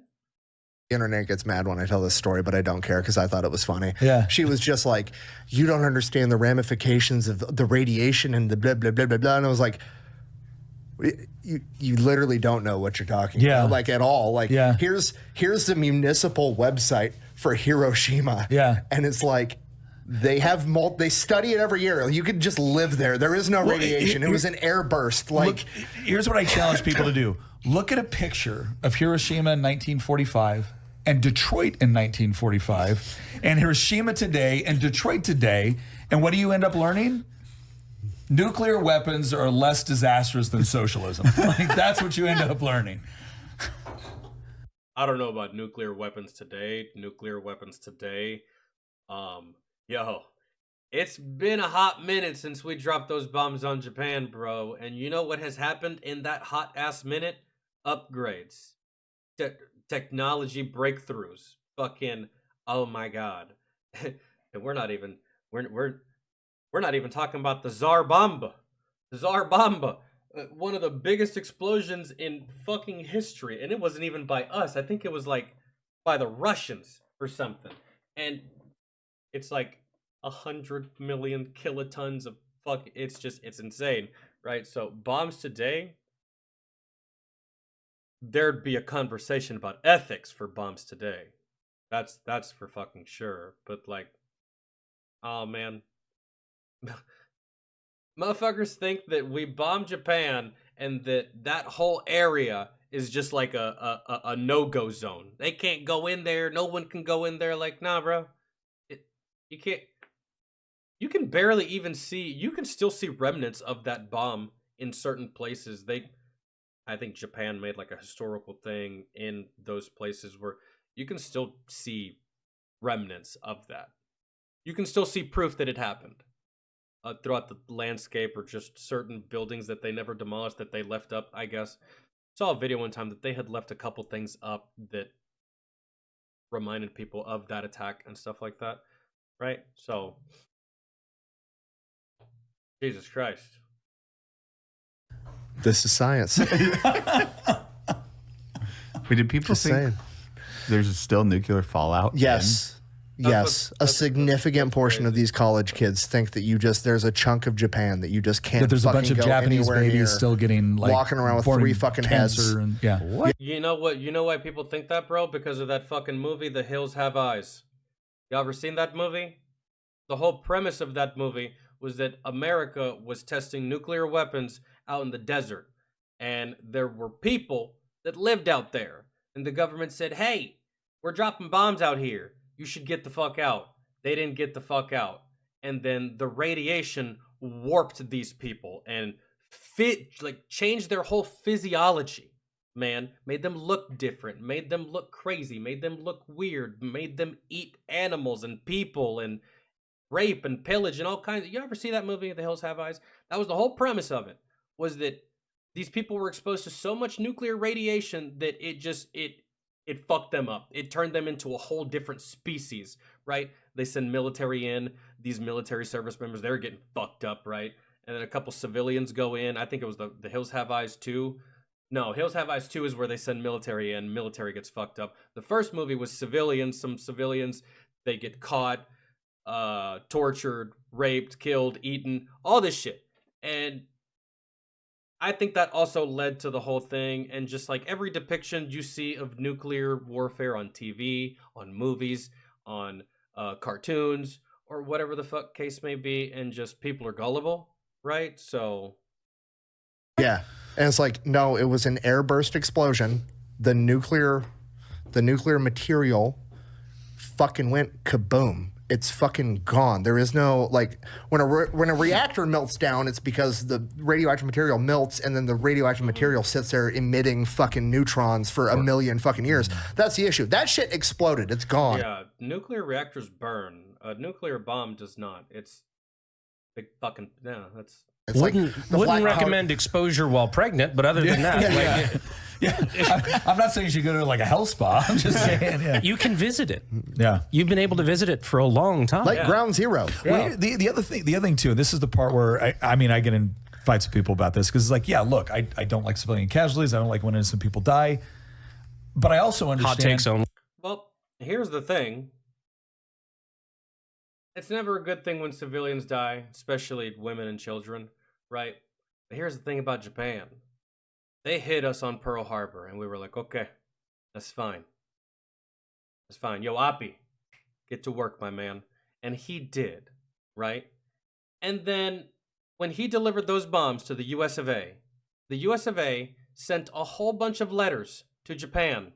The internet gets mad when I tell this story, but I don't care because I thought it was funny. Yeah. She was just like, you don't understand the ramifications of the radiation and the blah, blah, blah, blah, blah. And I was like, you literally don't know what you're talking about, like at all. Like, here's the municipal website for Hiroshima. Yeah. And it's like, they have they study it every year. You could just live there. There is no radiation. It was an air burst. Like, look, here's what I challenge people to do. Look at a picture of Hiroshima in 1945 and Detroit in 1945 and Hiroshima today and Detroit today. And what do you end up learning? Nuclear weapons are less disastrous than socialism. Like, that's what you end up learning. I don't know about nuclear weapons today. Yo, it's been a hot minute since we dropped those bombs on Japan, bro. And you know what has happened in that hot ass minute? Upgrades. Technology breakthroughs. Fucking, oh my God. And we're not even talking about the Tsar Bomba. The Tsar Bomba. One of the biggest explosions in fucking history. And it wasn't even by us. I think it was like by the Russians or something. And it's like 100 million kilotons of fuck. It's insane, right? So bombs today, there'd be a conversation about ethics for bombs today. That's for fucking sure. But like, oh man, motherfuckers think that we bombed Japan and that whole area is just like a no-go zone. They can't go in there. No one can go in there. Like, nah, bro. You can't. You can barely even see. You can still see remnants of that bomb in certain places. I think Japan made like a historical thing in those places where you can still see remnants of that. You can still see proof that it happened throughout the landscape, or just certain buildings that they never demolished that they left up. I guess saw a video one time that they had left a couple things up that reminded people of that attack and stuff like that. Right? So, Jesus Christ. This is science. Wait, did people Just think saying. there's still nuclear fallout? Yes. Yes. A significant portion of these college kids think that there's a chunk of Japan that you just can't That there's a bunch of go Japanese anywhere babies near, still getting like walking around with born 3 fucking heads. And, yeah. What? You know what? You know why people think that, bro? Because of that fucking movie, The Hills Have Eyes. Y'all ever seen that movie? The whole premise of that movie was that America was testing nuclear weapons out in the desert. And there were people that lived out there. And the government said, hey, we're dropping bombs out here. You should get the fuck out. They didn't get the fuck out. And then the radiation warped these people and changed their whole physiology, man. Made them look different, made them look crazy, made them look weird, made them eat animals and people and rape and pillage and all kinds of... You ever see that movie, The Hills Have Eyes? That was the whole premise of it, was that these people were exposed to so much nuclear radiation that it fucked them up. It turned them into a whole different species, right? They send military in, these military service members, they're getting fucked up, right? And then a couple civilians go in. I think it was the Hills Have Eyes 2. No, Hills Have Eyes 2 is where they send military in. Military gets fucked up. The first movie was civilians. Some civilians, they get caught, tortured, raped, killed, eaten, all this shit. And I think that also led to the whole thing, and just like every depiction you see of nuclear warfare on TV, on movies, on cartoons, or whatever the fuck case may be, and just people are gullible, right? So yeah, and it's like, no, it was an airburst explosion. The nuclear material fucking went kaboom. It's fucking gone. There is no, like, when a reactor melts down, it's because the radioactive material melts, and then the radioactive material sits there emitting fucking neutrons for a million fucking years. That's the issue. That shit exploded. It's gone. yeah, nuclear reactors burn. A nuclear bomb does not. It's big fucking that's. It's like the Wouldn't black recommend exposure while pregnant, but other than that, I'm not saying you should go to like a health spa. I'm just saying, yeah. you can visit it. Yeah. You've been able to visit it for a long time. like Ground Zero. Well, the other thing too, and this is the part where I get in fights with people about this, because it's like, yeah, look, I don't like civilian casualties. I don't like when innocent people die, but I also understand. Hot takes only. Here's the thing. It's never a good thing when civilians die, especially women and children, right? But here's the thing about Japan. They hit us on Pearl Harbor, and we were like, okay, that's fine. That's fine. Yo, Appy, get to work, my man. And he did, right? And then when he delivered those bombs to the US of A, the US of A sent a whole bunch of letters to Japan.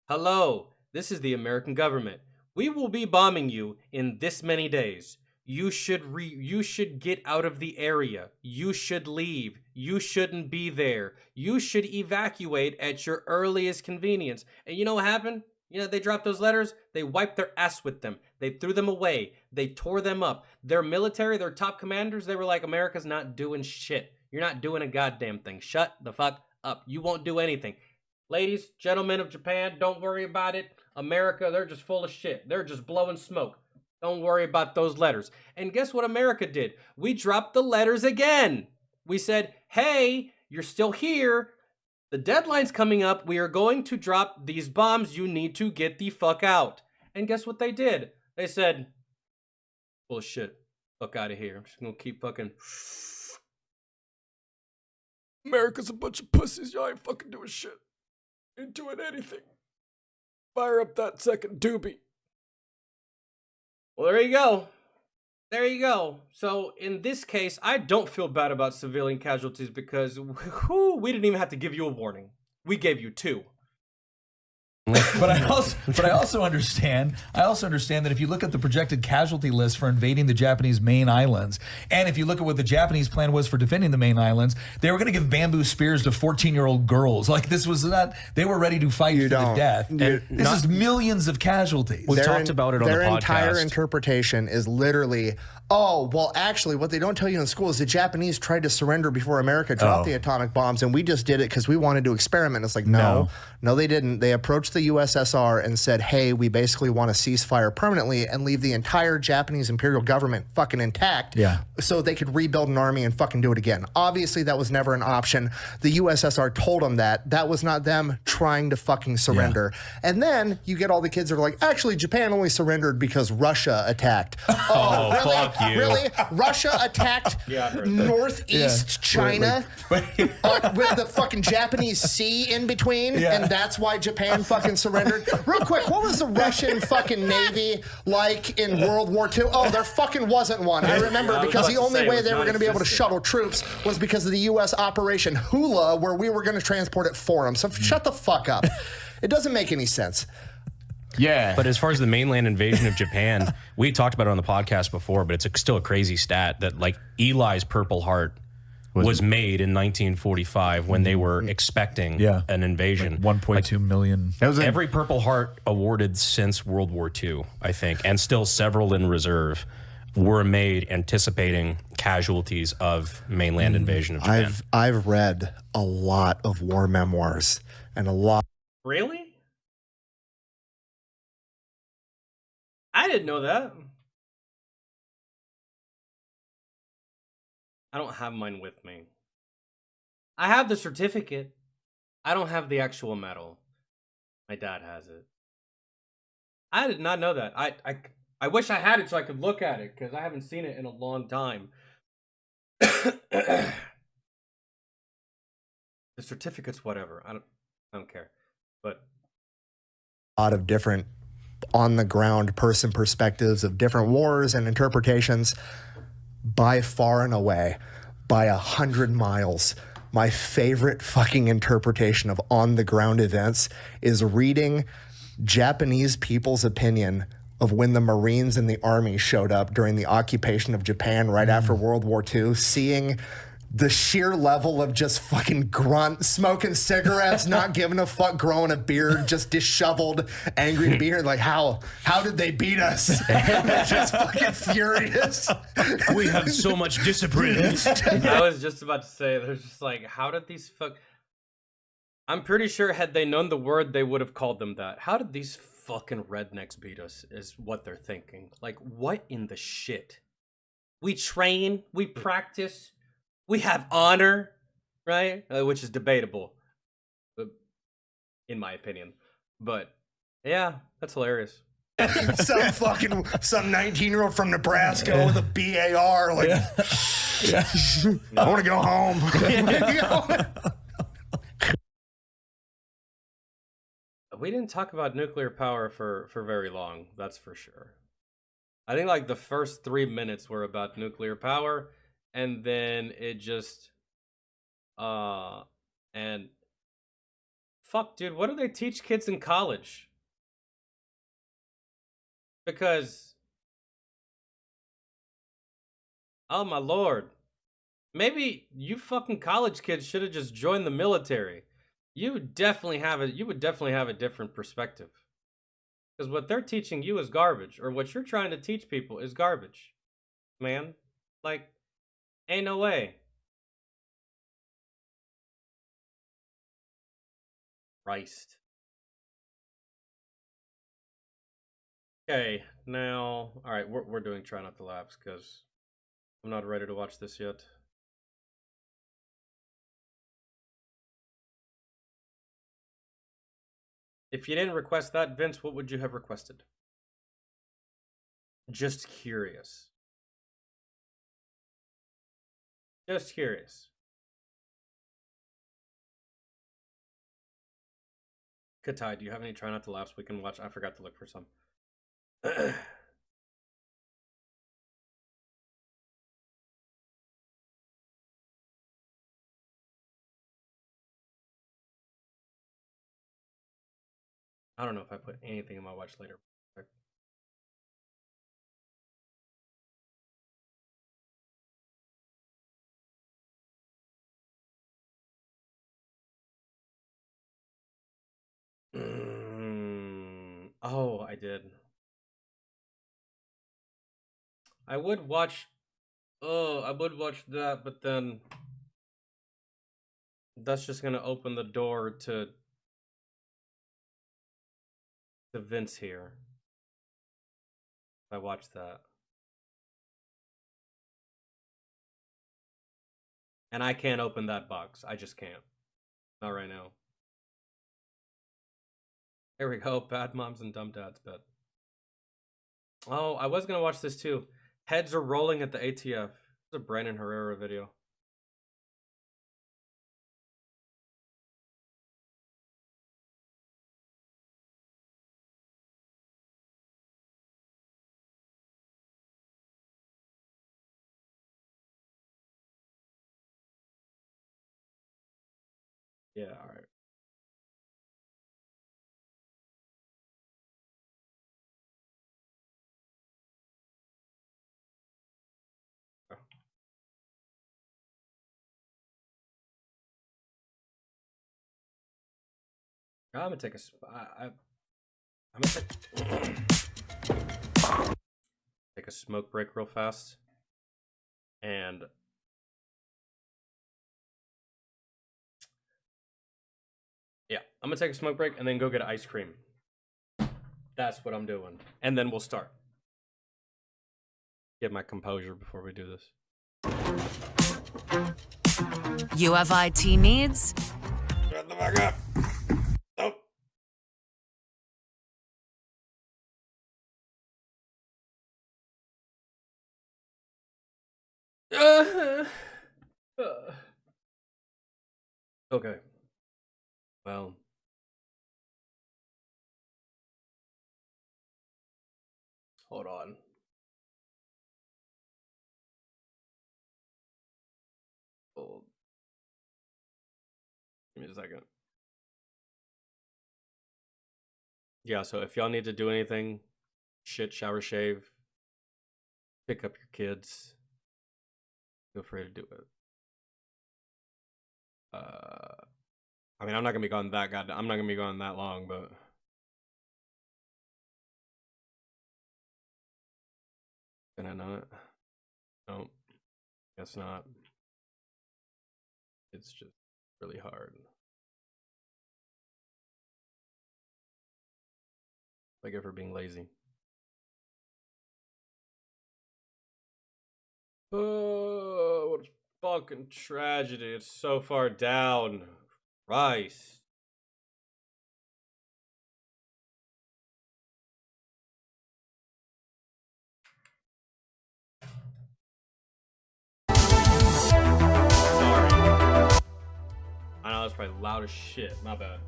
Hello, this is the American government. We will be bombing you in this many days. You should get out of the area. You should leave. You shouldn't be there. You should evacuate at your earliest convenience. And you know what happened? You know, they dropped those letters. They wiped their ass with them. They threw them away. They tore them up. Their military, their top commanders, they were like, America's not doing shit. You're not doing a goddamn thing. Shut the fuck up. You won't do anything. Ladies, gentlemen of Japan, don't worry about it. America, they're just full of shit. They're just blowing smoke. Don't worry about those letters. And guess what America did? We dropped the letters again. We said, hey, you're still here. The deadline's coming up. We are going to drop these bombs. You need to get the fuck out. And guess what they did? They said, bullshit. Fuck out of here. I'm just going to keep fucking... America's a bunch of pussies. Y'all ain't fucking doing shit. Ain't doing anything. Fire up that second doobie. Well, there you go. There you go. So, in this case, I don't feel bad about civilian casualties because we didn't even have to give you a warning. We gave you 2. But I also understand that if you look at the projected casualty list for invading the Japanese main islands, and if you look at what the Japanese plan was for defending the main islands, they were going to give bamboo spears to 14-year-old girls. Like, this was not, they were ready to fight to the death. This is millions of casualties. We've talked about it on the podcast. Their entire interpretation is literally, oh, well, actually, what they don't tell you in school is the Japanese tried to surrender before America dropped the atomic bombs, and we just did it because we wanted to experiment. It's like, no, they didn't. They approached the USSR and said, hey, we basically want to ceasefire permanently and leave the entire Japanese imperial government fucking intact so they could rebuild an army and fucking do it again. Obviously, that was never an option. The USSR told them that. That was not them trying to fucking surrender. And then you get all the kids that are like, actually, Japan only surrendered because Russia attacked. Oh, really? Fuck you. Really? Russia attacked northeast China with the fucking Japanese sea in between, and that's why Japan fucking surrendered. Real quick, what was the Russian fucking Navy like in World War II? Oh, there fucking wasn't one. I remember because the only way they were going to be able to shuttle troops was because of the U.S. Operation Hula, where we were going to transport it for them. So shut the fuck up. It doesn't make any sense. Yeah. But as far as the mainland invasion of Japan, we talked about it on the podcast before, but it's still a crazy stat that like Eli's Purple Heart was made in 1945 when they were expecting an invasion. Like 1.2 million. That was every Purple Heart awarded since World War II, I think, and still several in reserve were made anticipating casualties of mainland invasion of Japan. I've read a lot of war memoirs and a lot. Really? I didn't know that. I don't have mine with me. I have the certificate. I don't have the actual medal. My dad has it. I did not know that. I wish I had it so I could look at it because I haven't seen it in a long time. The certificate's whatever. I don't care. But a lot of different on the ground person perspectives of different wars and interpretations. By far and away, by 100 miles, my favorite fucking interpretation of on the ground events is reading Japanese people's opinion of when the Marines and the Army showed up during the occupation of Japan right after World War II, seeing the sheer level of just fucking grunt, smoking cigarettes, not giving a fuck, growing a beard, just disheveled, angry to be here. Like, how did they beat us? Just fucking furious. We have so much discipline. I was just about to say, there's just like, how did these I'm pretty sure had they known the word, they would have called them that. How did these fucking rednecks beat us is what they're thinking. Like, what in the shit? We train, we practice, we have honor, right? Which is debatable, in my opinion. But Yeah, that's hilarious. some 19-year-old from Nebraska with a BAR, like, I want to go home. We didn't talk about nuclear power for very long, that's for sure. I think like the first 3 minutes were about nuclear power, and then it just and fuck, dude, what do they teach kids in college? Because, oh my lord, maybe you fucking college kids should have just joined the military. You would definitely have a different perspective. Because what they're teaching you is garbage, or what you're trying to teach people is garbage, man. Like, ain't no way. Christ. Okay, now, all right, we're doing try not to lapse because I'm not ready to watch this yet. If you didn't request that, Vince, what would you have requested? Just curious. Just curious. Katai, do you have any try not to laughs we can watch? I forgot to look for some. I don't know if I put anything in my watch later. Oh, I did. I would watch. Oh, I would watch that, but then that's just gonna open the door to Vince here. If I watch that, and I can't open that box. I just can't. Not right now. Here we go. Bad moms and dumb dads. Bet. Oh, I was gonna watch this too. Heads are rolling at the ATF. It's a Brandon Herrera video. Yeah, all right. I'm gonna take I'm gonna take a smoke break real fast, and yeah, I'm gonna take a smoke break and then go get ice cream. That's what I'm doing, and then we'll start. Get my composure before we do this. You have IT needs? Shut the fuck up. Nope. Okay. Well. Hold on. Hold. Give me a second. Yeah, so if y'all need to do anything, shit, shower, shave, pick up your kids, feel free to do it. I mean, I'm not gonna be gone that I'm not gonna be gone that long, but can I not? No, guess not. It's just really hard. Like if we're being lazy. Oh, what a fucking tragedy. It's so far down. Christ. probably loud as shit. My bad.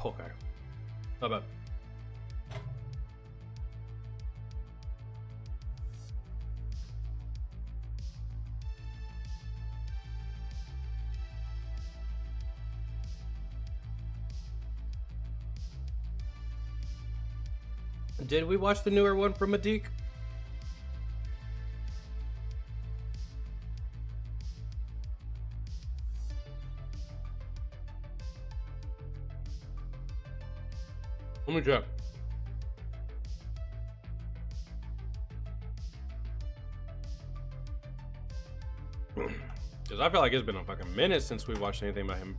Okay. How about? Did we watch the newer one from Madik? Let me check. Because I feel like it's been a fucking minute since we watched anything by him.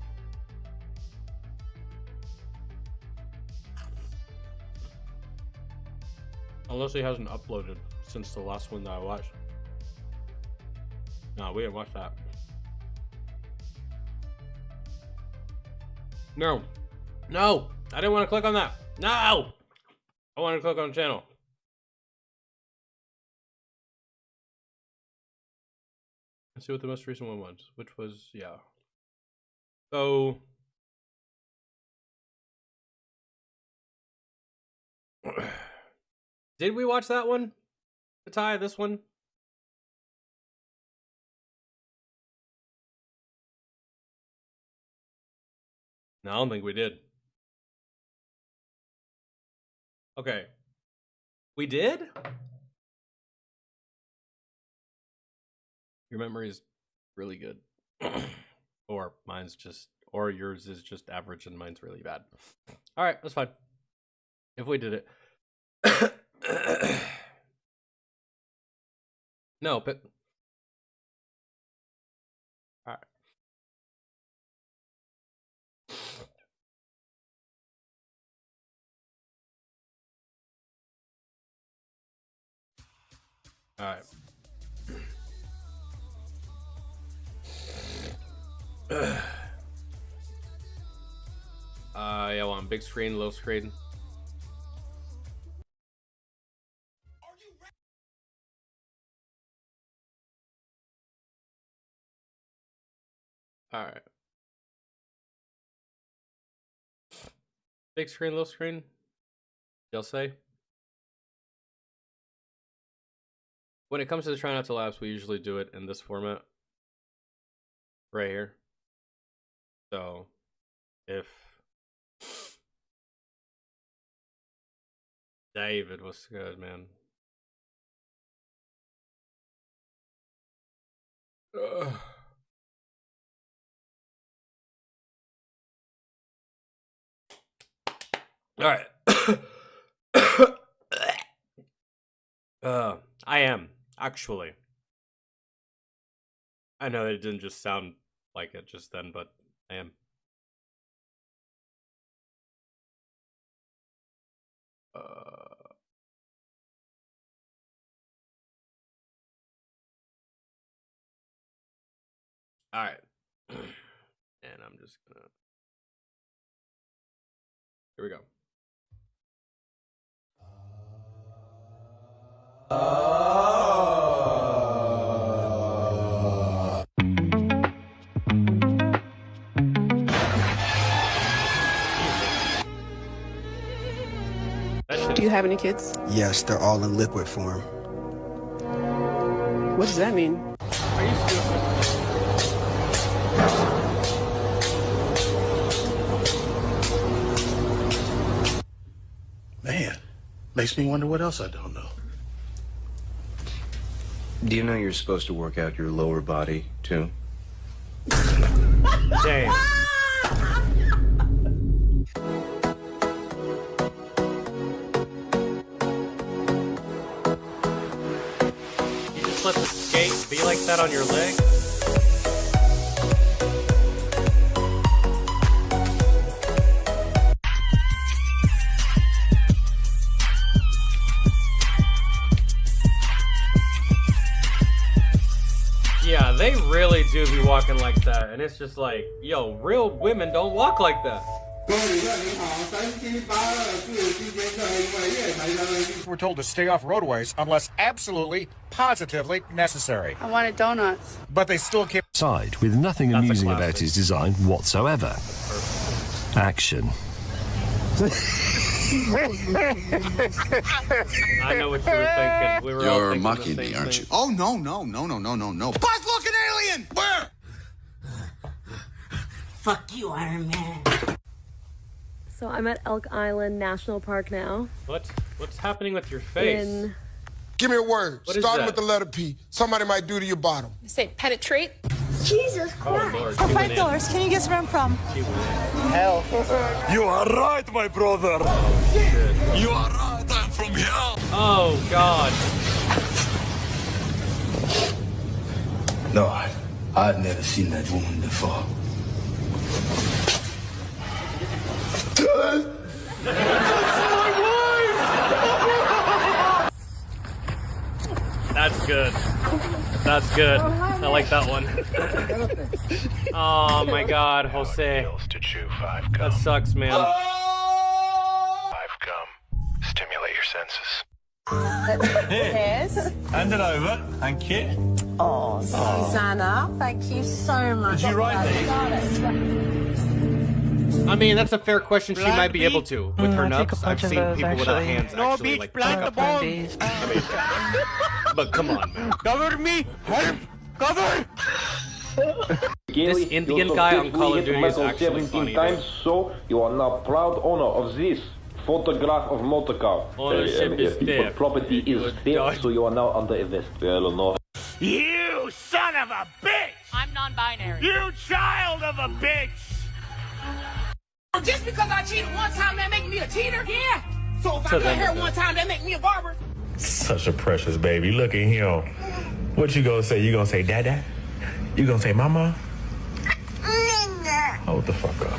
Unless he hasn't uploaded since the last one that I watched. No, we didn't watch that. No. No! I didn't want to click on that. No! I wanted to click on the channel. Let's see what the most recent one was. Which was, yeah. So... Did we watch that one? Ty, this one? No, I don't think we did. Okay. We did? Your memory is really good. Or mine's just, or yours is just average and mine's really bad. All right, that's fine. If we did it. No, but all right. All right. Yeah, well, on big screen, little screen. All right. Big screen, little screen. They'll say. When it comes to the Try Not to Laughs, we usually do it in this format. Right here. So, if David was good, man. Ugh. All right. I am actually. I know it didn't just sound like it just then, but I am. All right. And I'm just gonna. Here we go. Do you have any kids? Yes, they're all in liquid form. What does that mean? Are you stupid? Man, makes me wonder what else I don't know. Do you know you're supposed to work out your lower body, too? Damn. You just let the skate be like that on your leg? Yeah, they really do be walking like that, and it's just like, yo, real women don't walk like that. We're told to stay off roadways unless absolutely, positively necessary. I wanted donuts. But they still keep side with nothing That's a amusing classic. about his design whatsoever. Action. I know what you were thinking. We were all You're thinking mocking the me, same aren't thing. you? Oh, no. Buzz, look, an alien! Where? Fuck you, Iron Man. So I'm at Elk Island National Park now. What's happening with your face? Give me a word. What is Starting that? with the letter P. Somebody might do to your bottom. Say penetrate. Jesus Oh, Lord. For $5, can you guess where I'm from? Hell. You are right, my brother. You are right, I'm from hell. Oh, God. No, I've never seen that woman before. That's good. That's good. I like that one. Oh, my God, Jose. That sucks, man. 5 gum. Stimulate your senses. Yes. Hand it over. Thank you. Oh, Susanna, thank you so much. Did you write these? I mean, that's a fair question. She might be able to. With her nuts, I've seen people without hands actually, like, pick up. I mean, but come on, man. Cover me! Help! Cover! This Indian guy on Call of Duty is actually funny, dude. So you are now proud owner of this photograph of motor car. Ownership is theft. Property is theft, so you are now under arrest. Well, no. You son of a bitch! I'm non-binary. You child of a bitch! Just because I cheated one time, that make me a cheater? Yeah. So if I So cut then hair it one does. time, that make me a barber? Such a precious baby. Look at him. What you gonna say? You gonna say dada? You gonna say mama? Hold the fuck up.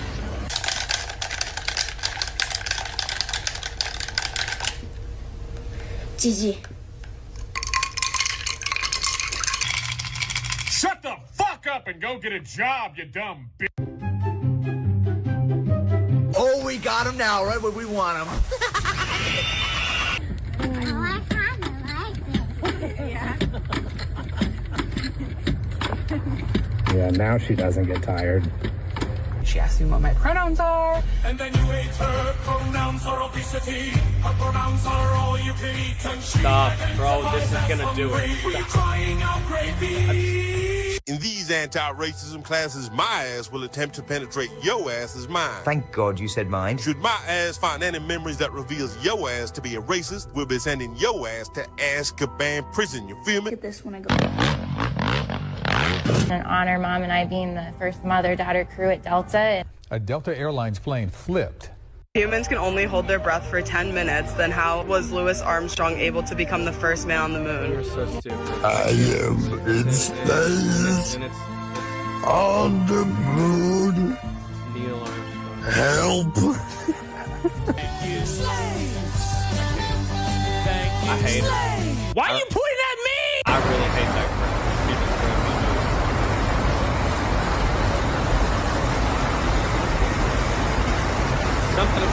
Gigi. Shut the fuck up and go get a job, you dumb bitch. Oh, we got him now, right where we want him. Yeah, now she doesn't get tired. She asked me what my pronouns are. And then you ate her pronouns are obesity. Her pronouns are all you can eat and she. Stop, bro. This is gonna do it. Crying out gravy. In these anti-racism classes, my ass will attempt to penetrate your ass's mind. Thank God you said mine. Should my ass find any memories that reveals your ass to be a racist, we'll be sending your ass to Azkaban prison, you feel me? Get this when I go. And honor Mom and I being the first mother-daughter crew at Delta. A Delta Airlines plane flipped. Humans can only hold their breath for 10 minutes. Then how was Louis Armstrong able to become the first man on the moon? You're so stupid. I am in space on the moon. Neil Armstrong. Help. I hate her. Why are you pointing at me? I really hate that girl. She destroyed me. Something.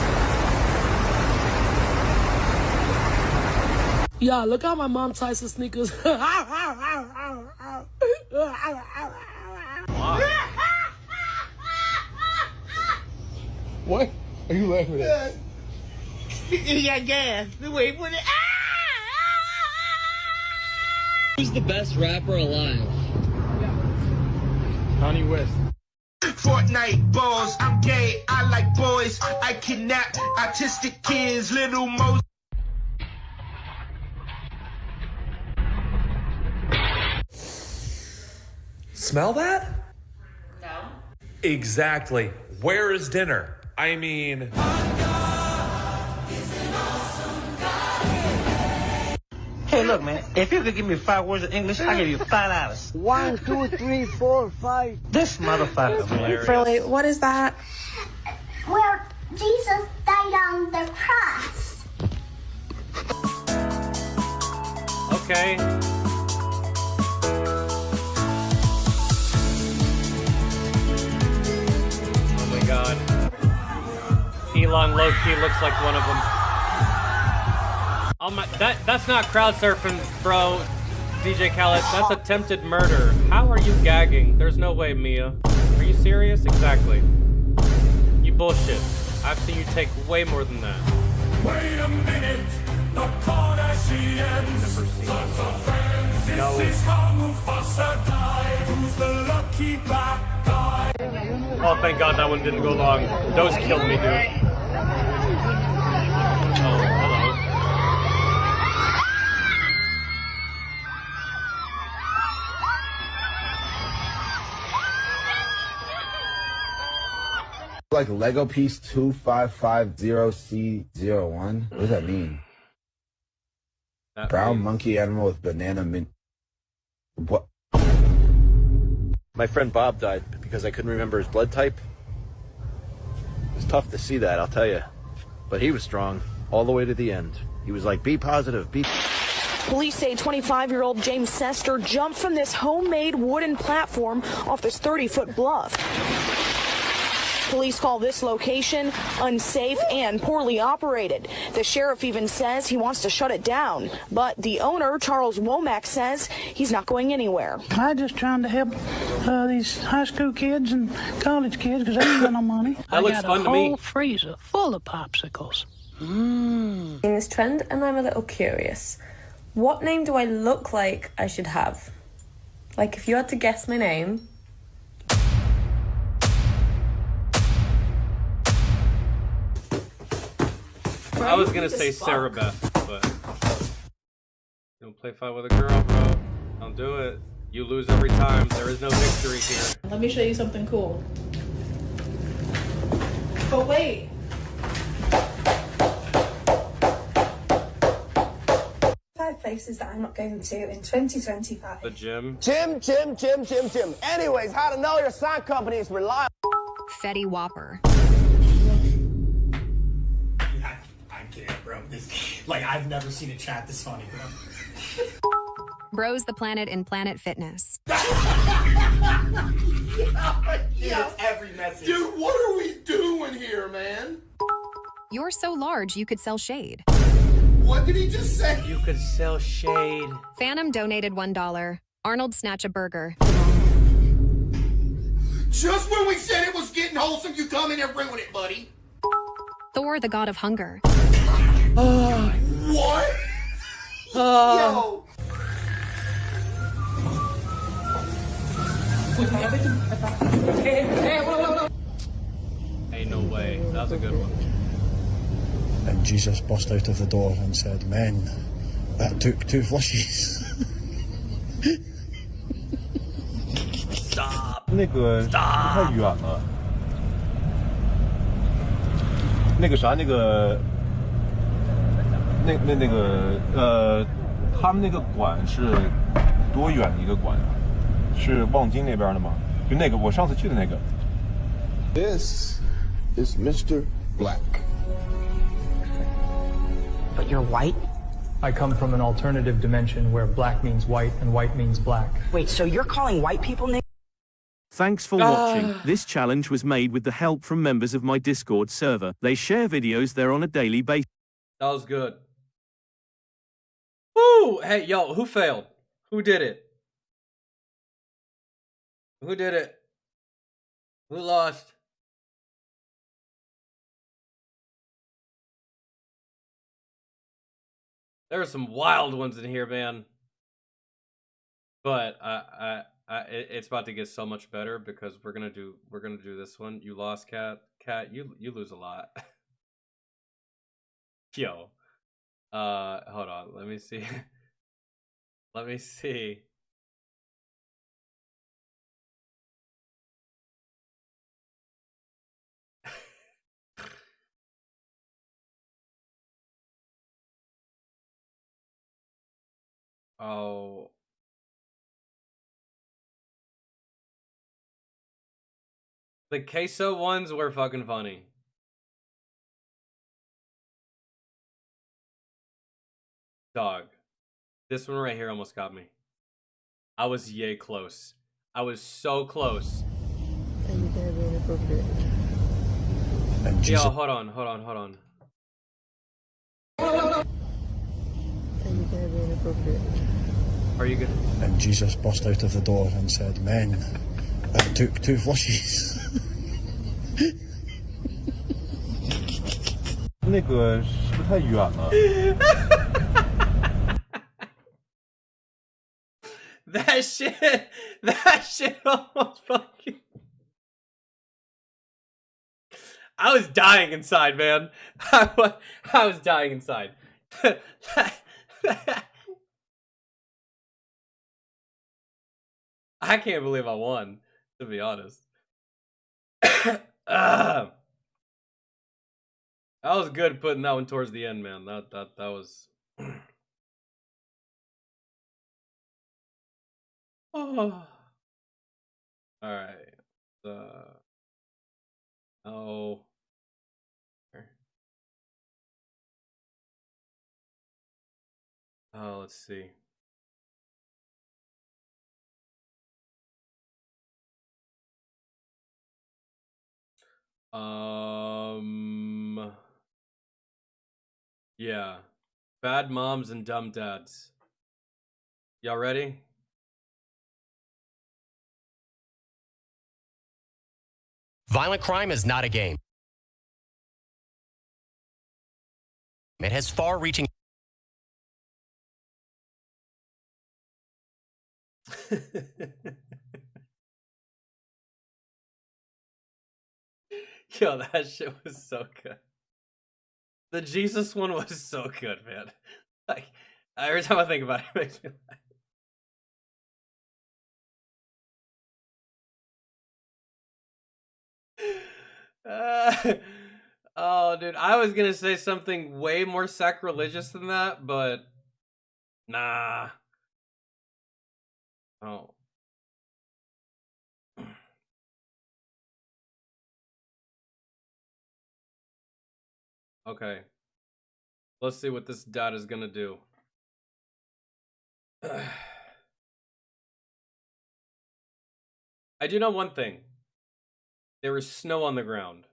Yeah, look how my mom ties the sneakers. What are you laughing at? He got gas. Wait, what? Who's the best rapper alive? Kanye West. Fortnite balls, I'm gay, I like boys. I kidnap autistic kids, little Moses. Smell that? No. Exactly. Where is dinner? I mean... Hey, look, man. If you could give me 5 words of English, I'll give you $5. 1, 2, 3, 4, 5. This motherfucker, man. Really? What is that? Well, Jesus died on the cross. Okay. Oh my god. Elon low-key looks like one of them. Oh my, that's not crowd surfing, bro. DJ Khaled, that's attempted murder. How are you gagging? There's no way, Mia. Are you serious? Exactly. You bullshit. I've seen you take way more than that. Wait a minute, the Kardashians. Lots of friends. No. This is how Mufasa died. Who's the lucky black guy? Oh, thank God that one didn't go long. Those killed me, dude. Oh, hello. Like Lego piece 2550C01. What does that mean? Brown monkey animal with banana mint. What? My friend Bob died because I couldn't remember his blood type. It was tough to see that, I'll tell you. But he was strong all the way to the end. He was like, be positive, be... Police say 25-year-old James Sester jumped from this homemade wooden platform off this 30-foot bluff. Police call this location unsafe and poorly operated. The sheriff even says he wants to shut it down. But the owner, Charles Womack, says he's not going anywhere. I'm just trying to help these high school kids and college kids because they ain't got no money. That looks fun to me. I got a whole freezer full of popsicles. In this trend, and I'm a little curious. What name do I look like I should have? Like, if you had to guess my name... I was gonna say Sarah Beth, but don't play fight with a girl, bro. Don't do it. You lose every time. There is no victory here. Let me show you something cool. But wait. places that I'm not going to in 2025. The gym. Jim. Anyways, how to know your sign company is reliable. Fetty Whopper. I can't, bro. I've never seen a chat this funny, bro. Bros the Planet in Planet Fitness. It's every message. Dude, what are we doing here, man? You're so large you could sell shade. What did he just say? You could sell shade. Phantom donated $1. Arnold snatch a burger. Just when we said it was getting wholesome, you come in and ruin it, buddy. Thor the God of Hunger. What? Yo. Ain't no way. That was a good one. And Jesus burst out of the door and said, "Men, that took 2 flushes." Stop. 那个太远了。那个啥，他们那个馆是多远的一个馆啊？是望京那边的吗？就那个我上次去的那个。This is Mr. Black. But you're white? I come from an alternative dimension where black means white and white means black. Wait, so you're calling white people niggas? Thanks for watching. This challenge was made with the help from members of my Discord server. They share videos there on a daily basis. That was good. Woo! Hey, yo, who failed? Who did it? Who did it? Who lost? There are some wild ones in here, man. But it's about to get so much better because we're gonna do this one. You lost, Cat. Cat, you lose a lot. Yo. Hold on. Let me see. Let me see. Oh. The queso ones were fucking funny. Dog. This one right here almost got me. I was yay close. I was so close. Yo, hold on. Are you good? And Jesus burst out of the door and said, "Men, that took 2 flushes." 那个是不是太远了？ That shit almost fucking... I was dying inside, man. I was dying inside. I can't believe I won, to be honest. That was good putting that one towards the end, man. That was... Oh. All right. Oh. Oh, let's see. Yeah. Bad moms and dumb dads. Y'all ready? Violent crime is not a game. It has far-reaching... Yo, that shit was so good. The Jesus one was so good, man. Like, every time I think about it, it makes me laugh. Oh, dude, I was gonna say something way more sacrilegious than that, but Nah. Oh. Okay. Let's see what this dot is gonna do. I do know one thing. There is snow on the ground.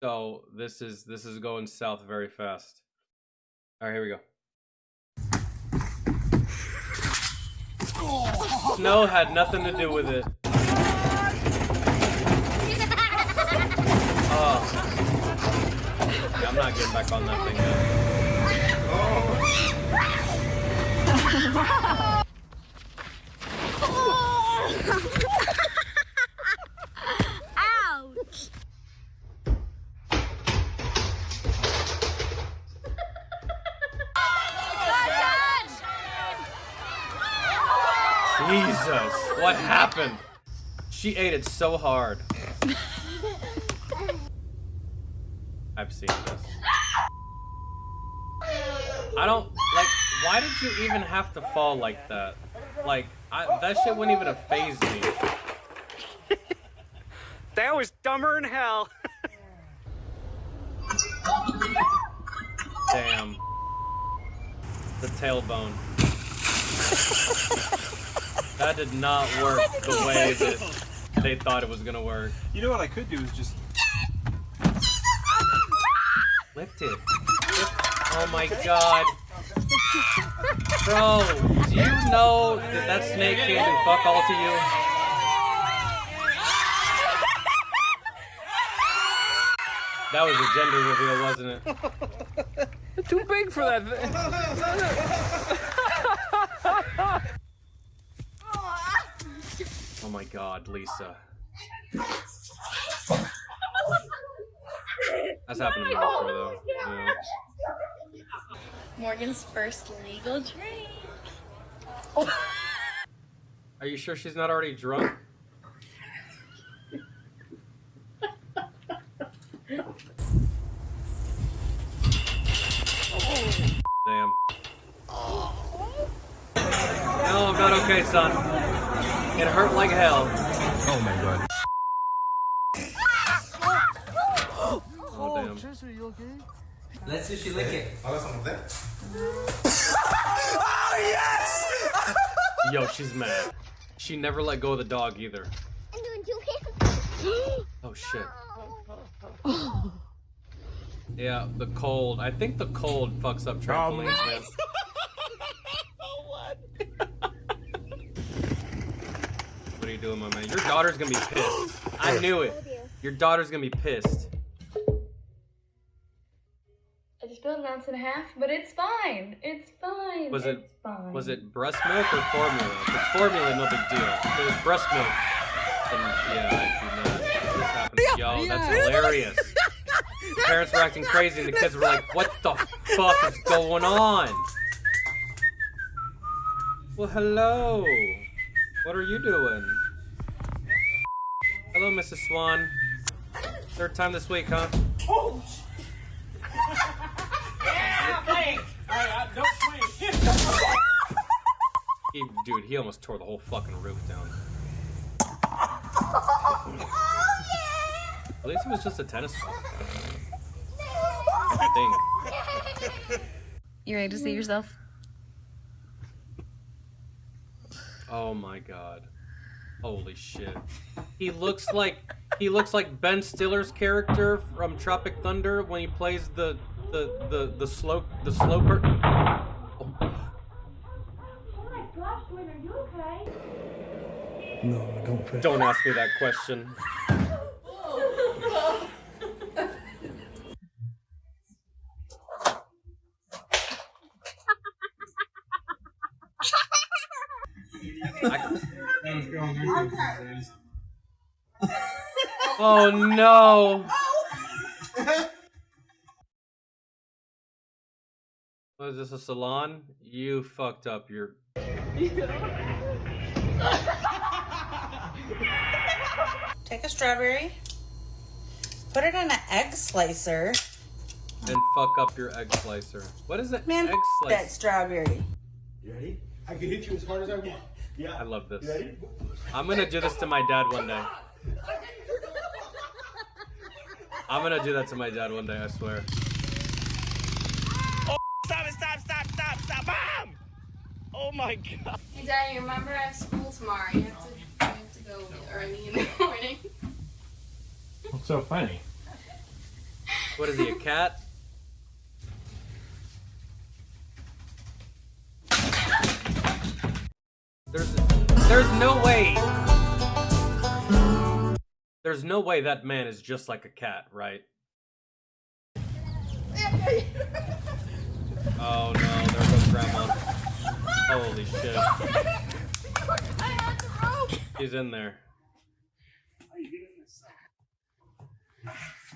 So this is going south very fast. Alright, here we go. Snow had nothing to do with it. Oh. Yeah, I'm not getting back on that thing yet. Ouch! Jesus, what happened? She ate it so hard. I've seen this. I don't, like, why did you even have to fall like that? Like, that shit wouldn't even have phased me. That was dumber than hell. Damn. The tailbone. That did not work the way that they thought it was gonna work. You know what I could do is just lift it. Oh my god. Bro, do you know that that snake can't do fuck all to you? That was a gender reveal, wasn't it? Too big for that thing. Oh my god, Lisa. That's happened to me before, though. Yeah. Morgan's first legal drink. Are you sure she's not already drunk? Damn. No, I'm not okay, son. It hurt like hell. Oh my god. Oh, damn. Trisha, you okay? Let's see if she lick it. Oh, yes! Yo, she's mad. She never let go of the dog either. I'm doing 2 hands. Oh shit. Yeah, the cold. I think the cold fucks up trampolines, man. What are you doing, my man? Your daughter's gonna be pissed. I knew it. Your daughter's gonna be pissed. I just spilled an ounce and a half, but it's fine. It's fine. Was it's fine. Was it breast milk or formula? If it's formula, no big deal. If it was breast milk, then yeah, I do not. This happened. Yo, that's hilarious. The parents were acting crazy and the kids were like, what the fuck is going on? Well, hello. What are you doing? Hello, Mrs. Swan. 3rd time this week, huh? Oh. Yeah, thanks. Don't swing. Dude, he almost tore the whole fucking roof down. At least it was just a tennis ball. I think. You ready to see yourself? Oh my god. Holy shit. He looks like Ben Stiller's character from Tropic Thunder when he plays the sloper. Oh. Oh my gosh, Gwen, are you okay? No, I don't fit. Don't ask me that question. Oh no! What is this, a salon? You fucked up your... Take a strawberry, put it in an egg slicer, and fuck up your egg slicer. What is it? Man, egg slicer? that strawberry. You ready? I can hit you as hard as I want. Yeah. I love this. You ready? I'm gonna do this to my dad one day. I'm gonna do that to my dad one day, I swear. Oh, stop it, stop, Mom! Oh my God. Hey, Daddy, remember I have school tomorrow. You have to go early in the morning. What's so funny? What is he, a cat? There's no way. There's no way that man is just like a cat, right? Oh no, there goes Grandma. Holy shit. He's in there.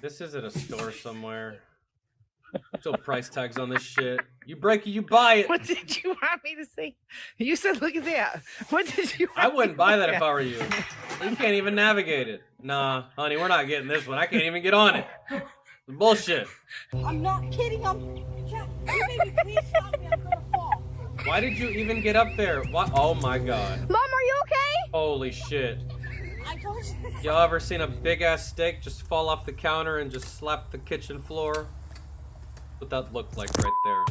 This is at a store somewhere. Still price tags on this shit. You break it, you buy it. What did you want me to say? You said, look at that. What did you want I wouldn't buy that if say? I were you. You can't even navigate it. Nah, honey, we're not getting this one. I can't even get on it. Bullshit. I'm not kidding. Baby, please stop me. I'm gonna fall. Why did you even get up there? What? Oh my god. Mom, are you okay? Holy shit. I told you. Y'all ever seen a big ass steak just fall off the counter and just slap the kitchen floor? What that looked like right there.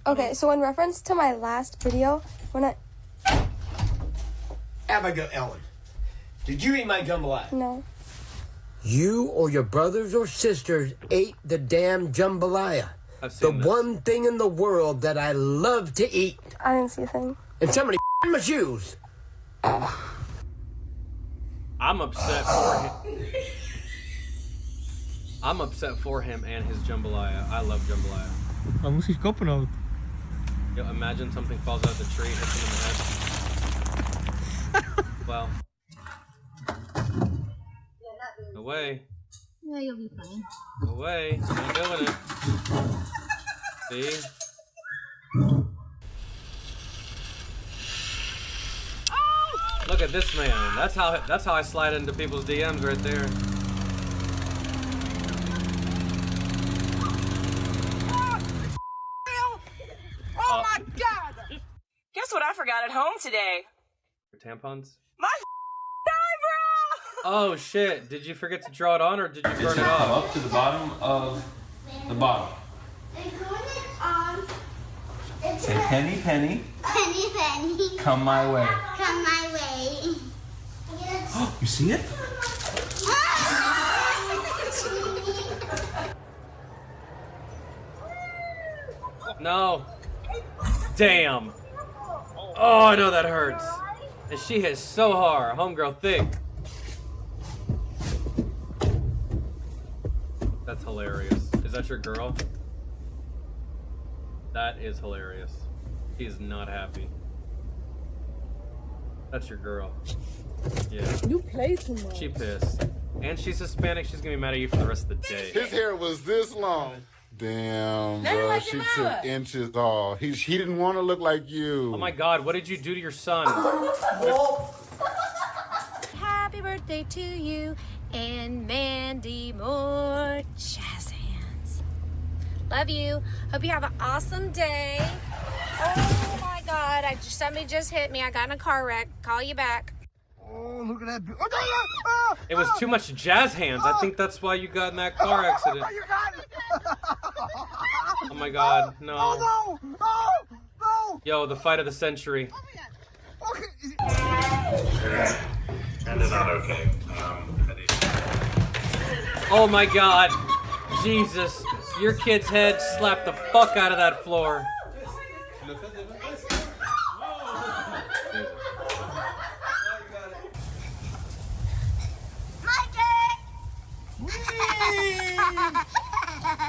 Okay, so in reference to my last video, when I... Abigail Ellen, did you eat my jambalaya? No. You or your brothers or sisters ate the damn jambalaya. The one thing in the world that I love to eat. I didn't see a thing. And somebody my shoes. I'm upset for him. I'm upset for him and his jambalaya. I love jambalaya. Dan moest hij koppen uit. Yo, imagine something falls out of the tree and hits him in the head. Well. No way. Yeah, you'll be fine. No way. I'm doing it. See? Look at this man. That's how I slide into people's DMs right there. Oh my God! Guess what I forgot at home today? Your tampons? My Oh shit! Did you forget to draw it on, or did you burn it Come off? up to the bottom of the bottle. Say penny, penny. Penny, penny. Come my way. Come my way. You see it? No. Damn. Oh, I know that hurts. And she hit so hard. Homegirl thick. That's hilarious. Is that your girl? That is hilarious. She is not happy. That's your girl. Yeah. You play too much. She pissed. And she's Hispanic. She's gonna be mad at you for the rest of the day. His hair was this long. Damn, Nothing bro. like She your took mama. inches off. He didn't want to look like you. Oh my god, what did you do to your son? Happy birthday to you and Mandy Moore. Jazz hands. Love you. Hope you have an awesome day. Oh my God! Somebody just hit me. I got in a car wreck. Call you back. Oh, look at that. It was too much jazz hands. I think that's why you got in that car accident. Oh my god, no. Oh, no! No! No! Yo, the fight of the century. Ended out okay. Oh my god. Jesus. Your kid's head slapped the fuck out of that floor.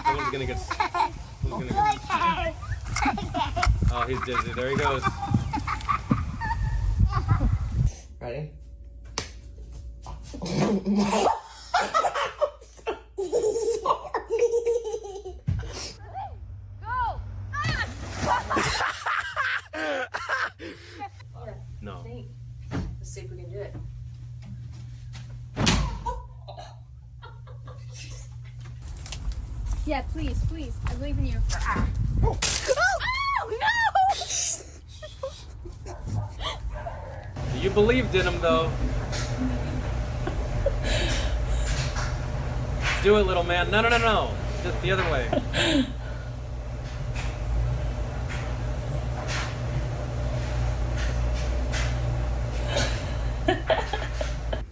Someone's gonna get. Oh, he's dizzy. There he goes. Ready? No. Let's see if we can do it. Yeah, please, please. I believe in you. Oh, no! You believed in him, though. Do it, little man. No, no, no, no. Just the other way.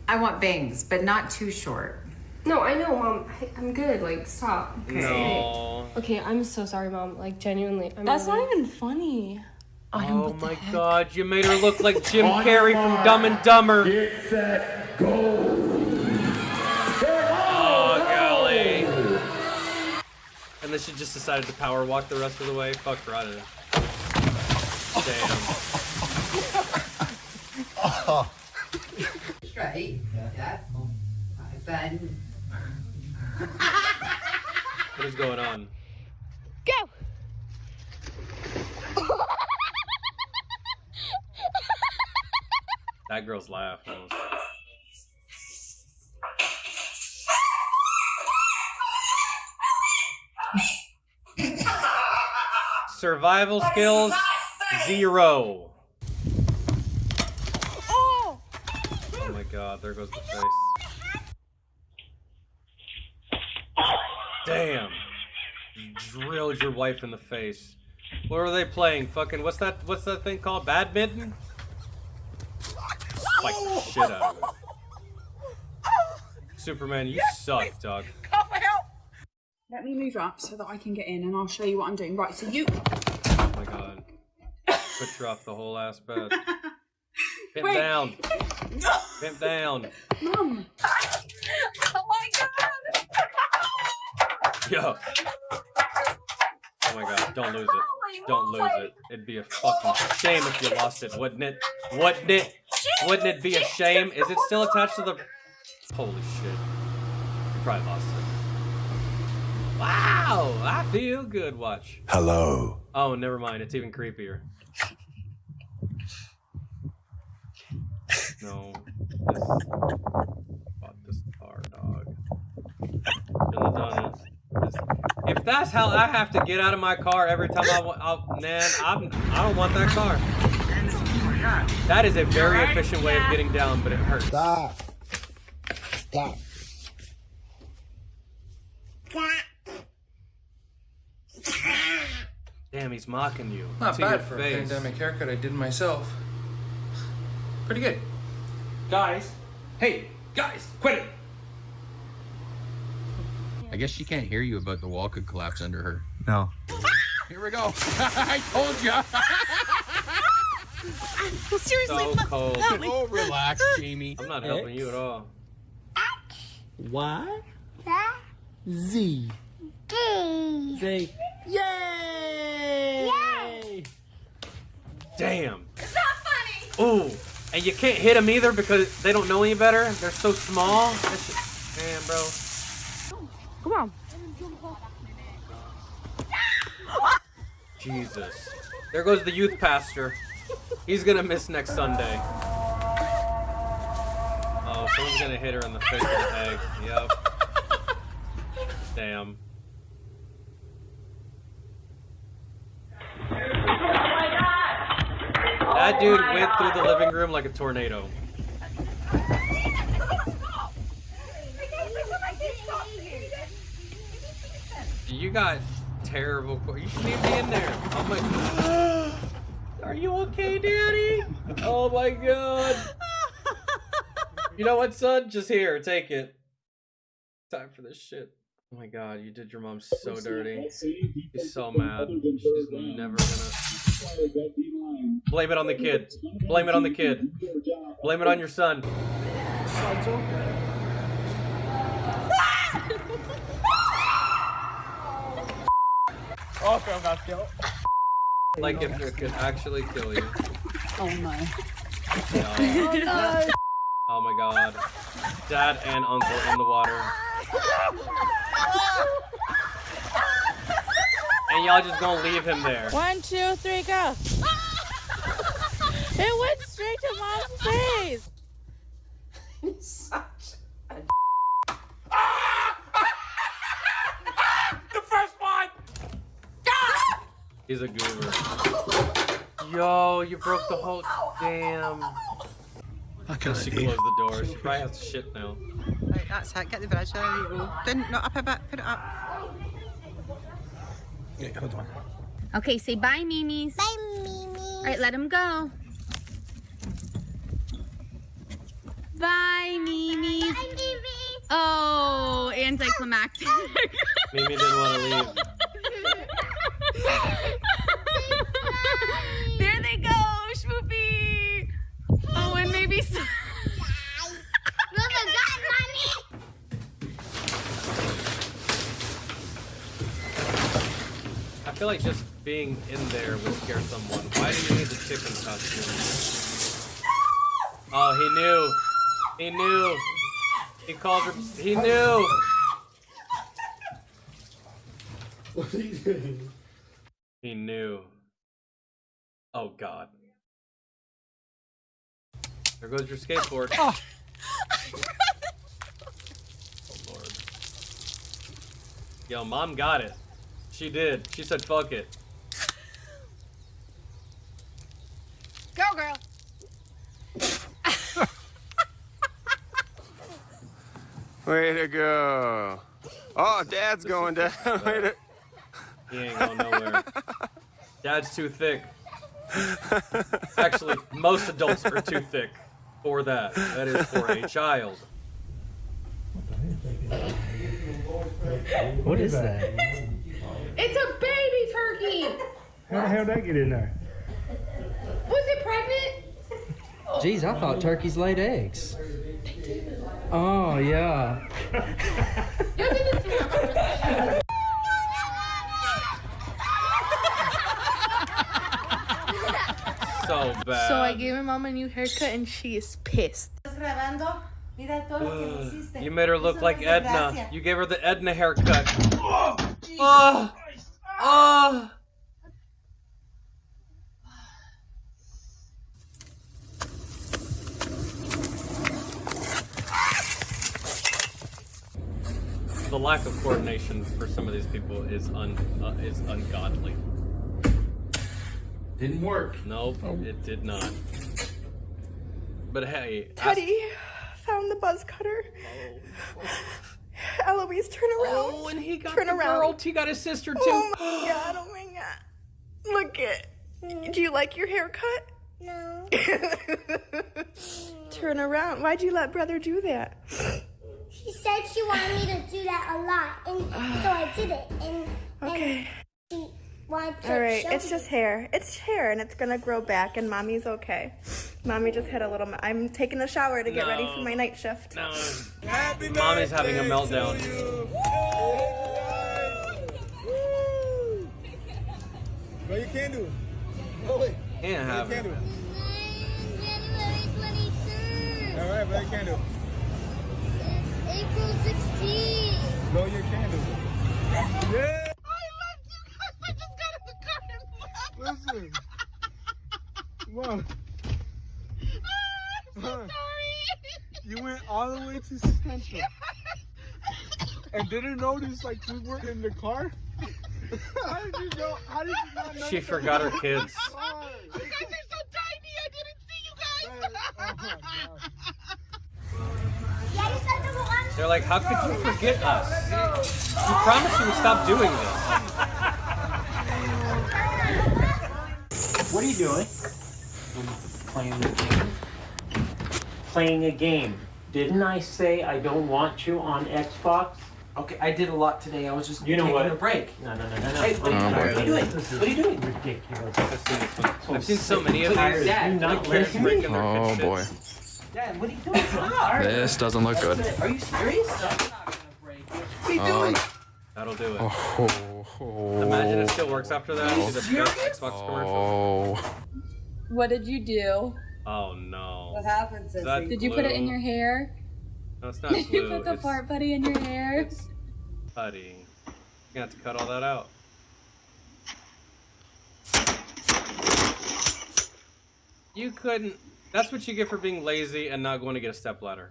I want bangs, but not too short. No, I know, Mom. I'm good. Like, stop. No. Okay, I'm so sorry, Mom. Like, genuinely. That's not even funny. Oh my God, you made her look like Jim Carrey from Dumb and Dumber. Get set, go. Oh, golly. And then she just decided to power walk the rest of the way. Fuck Rada. Damn. Straight. That's fun. What is going on? Go! That girl's laugh. Almost. Survival skills, 0. Oh my God, there goes the face. Damn. You drilled your wife in the face. What were they playing? Fucking, what's that thing called? Badminton? Spike the shit out of it. Superman, you suck, dog. Let me move up so that I can get in and I'll show you what I'm doing. Right, so you... Oh my God. Put you off the whole ass bed. Pimp down. Pimp down. Mum. Oh my God! Yo. Oh my God, don't lose it. Don't lose it. It'd be a fucking shame if you lost it, wouldn't it? Wouldn't it? Wouldn't it be a shame? Is it still attached to the... Holy shit. You probably lost it. Wow! I feel good, watch. Hello. Oh, never mind. It's even creepier. No. Bought this car, dog. Shouldn't have done it. If that's how I have to get out of my car every time I don't want that car. That is a very efficient way of getting down, but it hurts. Stop. Stop. Damn, he's mocking you. Not to bad your for face. a pandemic haircut I did myself. Pretty good. Guys. Hey, guys, quit it. I guess she can't hear you about the wall could collapse under her. No. Here we go. I told ya. Seriously, So cold. Oh, relax, Jamie. I'm not helping you at all. Y. Z. Z. Yay! Yay! Damn. It's not funny! Ooh. And you can't hit them either because they don't know any better. They're so small. That's just, damn, bro. Come on. Jesus. There goes the youth pastor. He's gonna miss next Sunday. Oh, someone's gonna hit her in the face with an egg. Yep. Damn. That dude went through the living room like a tornado. You got terrible. You shouldn't even be in there. Oh my God. Are you okay, Daddy? Oh my God. You know what, son? Just here, take it. Time for this shit. Oh my God, you did your mom so dirty. She's so mad. She's never gonna. Blame it on the kid. Blame it on the kid. Blame it on your son. Okay, I got killed. Like if it could actually kill you. Oh no. No. Oh my God. Dad and uncle in the water. And y'all just gonna leave him there. 1, 2, 3, go. It went straight to Mom's face. Such a He's a goober. Yo, you broke the whole damn. She closed the door. She probably has to shit now. Right, that's it. Get the bridge. There you go. Then not up a bit. Put it up. Yeah, hold on. Okay, say bye, Mimis. Bye, Mimi. All right, let him go. Bye, Mimis. Bye, Mimis. Oh, anticlimactic. Mimi didn't want to leave. There they go, Schmoopy. Oh, and maybe so. I feel like just being in there would scare someone. Why do you need the chicken costume? Oh, he knew. He knew. He called her. He knew. What are you doing? He knew. Oh, God. There goes your skateboard. Oh, Lord. Yo, Mom got it. She did. She said, fuck it. Go, girl. Way to go. Oh, Dad's going down. He ain't going nowhere. Dad's too thick. Actually, most adults are too thick for that. That is for a child. What is that? It's a baby turkey. How the hell did that get in there? Was it pregnant? Geez, I thought turkeys laid eggs. Oh, yeah. So bad. So I gave my mom a new haircut and she is pissed. You made her look like Edna. You gave her the Edna haircut. Oh! Oh! The lack of coordination for some of these people is ungodly. Didn't work. Nope, it did not. But hey, Teddy found the buzz cutter. Eloise, turn around. Oh, and he got turn the around. girl. He got his sister too. Oh my god! Oh my god! Look it. Do you like your haircut? No. Turn around. Why'd you let brother do that? She said she wanted me to do that a lot, and so I did it. Okay. She wanted to All right, show it's me. just hair. It's hair, and it's gonna grow back, and mommy's okay. Mommy just had a little. I'm taking a shower to get ready for my night shift. No. Mommy's having a meltdown. No, you can't do it. No way. Can't have it. All right, but you can't do it. April 16th. No, you can't do it. Yeah. Listen. Come on. I'm so sorry. You went all the way to Central. And didn't notice like we were in the car? How did you know? How did you not know? She forgot her kids. You guys are so tiny. I didn't see you guys. They're like, how could you forget us? You promised you would stop doing this. What are you doing? I'm playing a game. Playing a game. Didn't I say I don't want you on Xbox? Okay, I did a lot today. I was just You know taking what? a break. No. Hey, what are you doing? What are you doing? Ridiculous. I've seen so many of these. Dad, not The parents breaking their Oh kids' boy. shits. Dad, what are you doing? Stop. This doesn't look good. Are you serious? I'm not gonna break it. What are you doing? That'll do it. Oh. Imagine it still works after that. See the Xbox commercial. Oh. What did you do? Oh no. What happened, Is that Did you put it in glue? your hair? No, it's not Did you glue. put the It's fart putty in your hair? putty. You're gonna have to cut all that out. You couldn't. That's what you get for being lazy and not going to get a stepladder.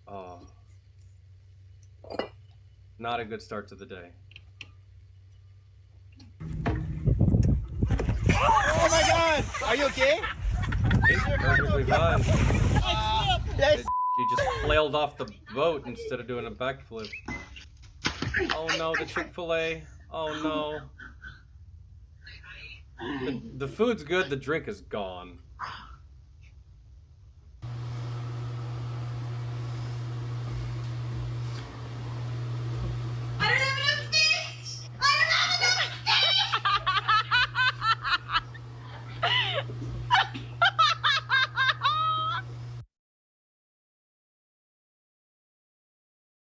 Oh. Not a good start to the day. Oh my God! Are you okay? He's perfectly fine. He just flailed off the boat instead of doing a backflip. Oh no, the Chick-fil-A. Oh no. The food's good, the drink is gone.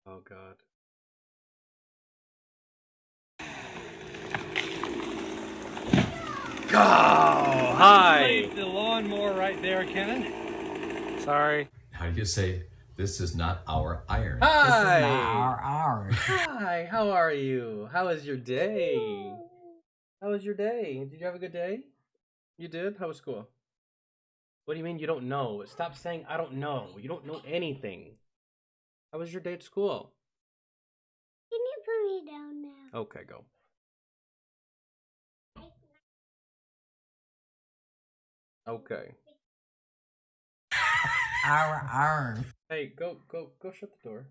Oh God. Go! Hi! The lawnmower right there, Kenan. Sorry. How do you say, this is not our iron? Hi! This is not ours. Hi, how are you? How was your day? How was your day? Did you have a good day? You did? How was school? What do you mean you don't know? Stop saying I don't know. You don't know anything. How was your day at school? Can you put me down now? Okay, go. Okay. Our. Hey, go shut the door.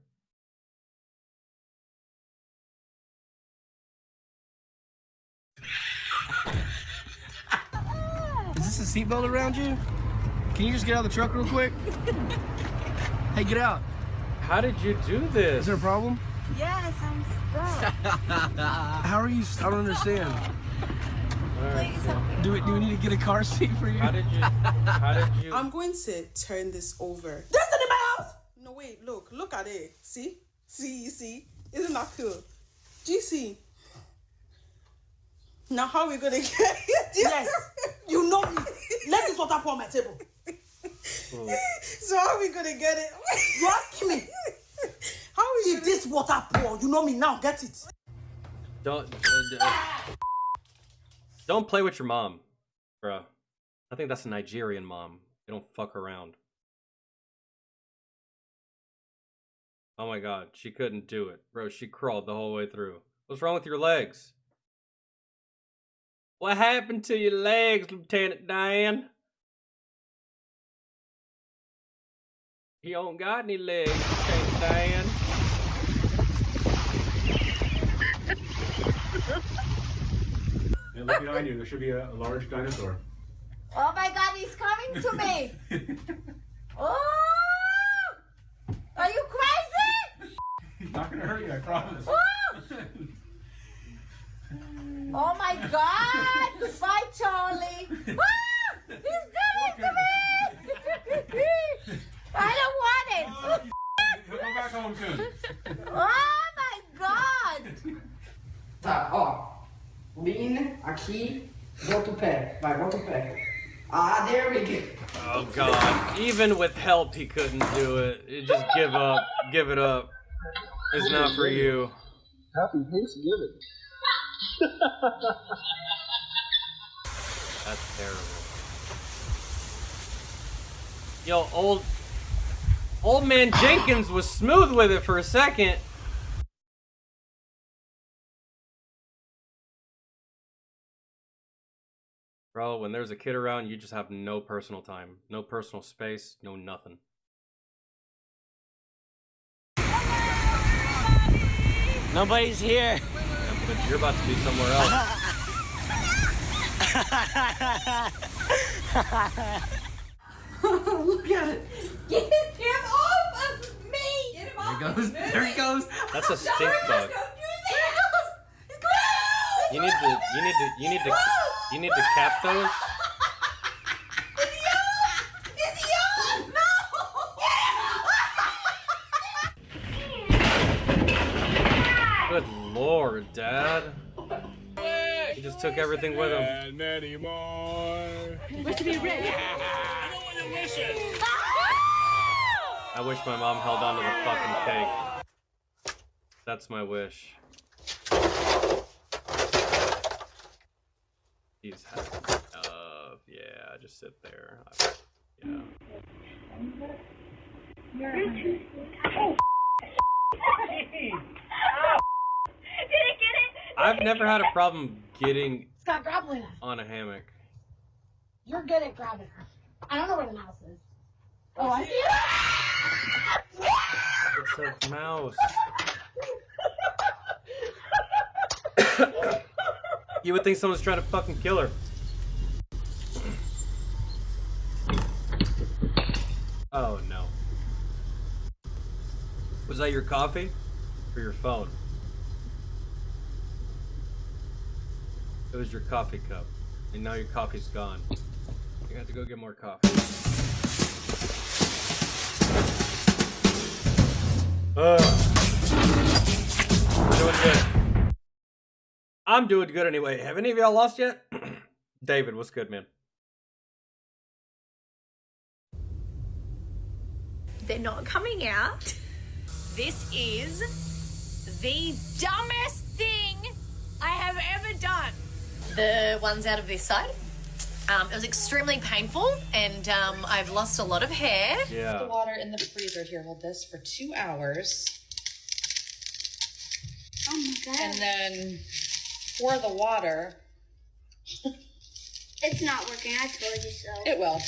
Is this a seatbelt around you? Can you just get out of the truck real quick? Hey, get out. How did you do this? Is there a problem? Yes, I'm stuck. How are you? I don't understand. Please help me. Do we need to get a car seat for you? How did you? I'm going to turn this over. That's not in my house. No, wait, look at it. See, you see, isn't that cool? GC. Now how are we gonna get it? Yes, you know me. Let this water pour on my table. So how are we gonna get it? You ask me. How are we if this water pour, you know me now. Get it. Don't play with your mom, bro. I think that's a Nigerian mom. They don't fuck around. Oh my God, she couldn't do it, bro. She crawled the whole way through. What's wrong with your legs? What happened to your legs, Lieutenant Dan? He don't got any legs, Lieutenant Dan. And look behind you, there should be a large dinosaur. Oh my God, he's coming to me. Oh! Are you crazy? He's not gonna hurt you, I promise. Oh! Oh my God! Bye, Charlie. Ah! He's coming to me. I don't want it. He'll go back home soon. Oh my God! Tá, ó. Vim aqui, volta o pé. Vai, volta o pé. Ah, there we go. Oh God, even with help he couldn't do it. Just give up, give it up. It's not for you. Happy Thanksgiving. That's terrible. Yo, old man Jenkins was smooth with it for a second. Bro, when there's a kid around, you just have no personal time. No personal space, no nothing. Nobody's here. Yeah, but you're about to be somewhere else. Look at it. Get him off of me! Get him There off he goes. There he goes. That's a stink bug. You need to cap those. Good Lord, Dad. He just took everything with him. And many more. What to be ready? I wish my mom held on to the fucking cake. That's my wish. He's happy. Yeah, just sit there. Yeah. I've never had a problem getting Stop grappling. on a hammock. You're good at grabbing her. I don't know where the mouse is. Oh, I see it. It's a mouse. You would think someone's trying to fucking kill her. Oh no. Was that your coffee? Or your phone? It was your coffee cup. And now your coffee's gone. You have to go get more coffee. We're doing good. I'm doing good anyway. Have any of y'all lost yet? David, what's good, man? They're not coming out. This is the dumbest thing I have ever done. The ones out of this side. It was extremely painful, and I've lost a lot of hair. Yeah. The water in the freezer here. Hold this for 2 hours. Oh my god. And then pour the water. It's not working, I told you so. It will.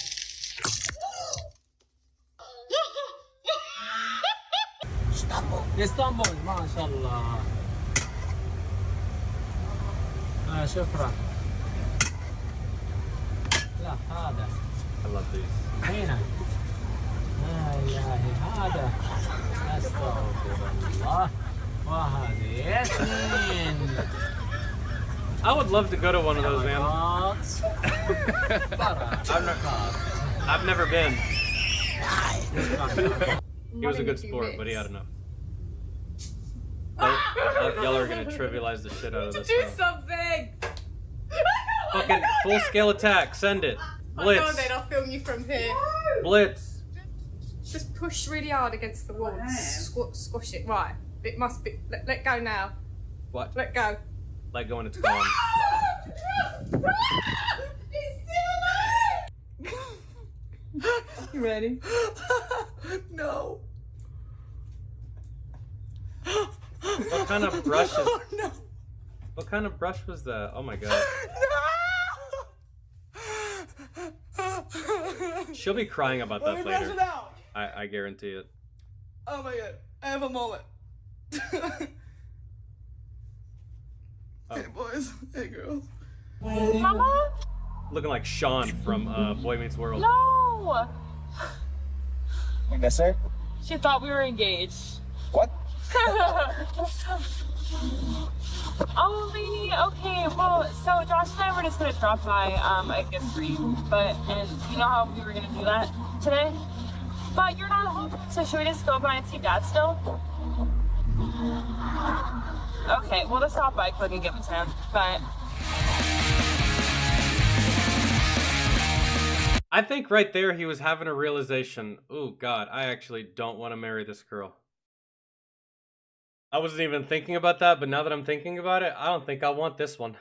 اسطنبول ما شاء الله. شكرا. لا هذا. I love these. هنا. لا إله هذا. أستغفر الله. وهذه اثنين. I would love to go to one of those, man. I've never been. He was a good sport, but he had enough. Y'all are gonna trivialize the shit out of this. Do something! Fucking full scale attack. Send it. Blitz. Oh, then I'll film you from here. Blitz. Just push really hard against the wall. Squash it. Right. It must be. Let go now. What? Let go. Let go and it's gone. You ready? No. What kind of brush is? Oh, no. What kind of brush was that? Oh my god. She'll be crying about Let that me brush later. it out. I guarantee it. Oh my god. I have a moment. Hey boys. Hey girls. Mama? Looking like Sean from Boy Meets World. No! I guess, sir. She thought we were engaged. What? Oh, lady, okay, well, so Josh and I were just gonna drop by a gift for you, and you know how we were gonna do that today? But you're not home, so should we just go by and see Dad still? Okay, we'll just stop by quick and give it to him, but... I think right there he was having a realization. Oh god, I actually don't want to marry this girl. I wasn't even thinking about that, but now that I'm thinking about it, I don't think I want this one.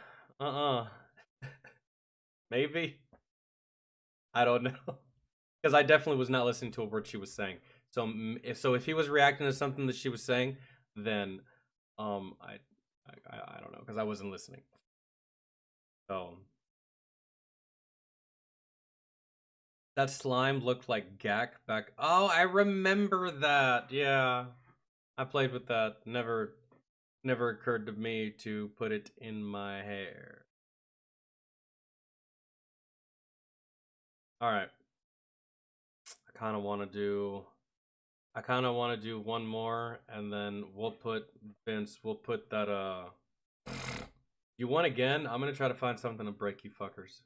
Maybe. I don't know. Because I definitely was not listening to a word she was saying. So if he was reacting to something that she was saying, then I don't know, because I wasn't listening. So that slime looked like Gak back. Oh, I remember that. Yeah. I played with that. Never occurred to me to put it in my hair. All right. I kind of want to do one more, and then we'll put that you won again? I'm going to try to find something to break you fuckers.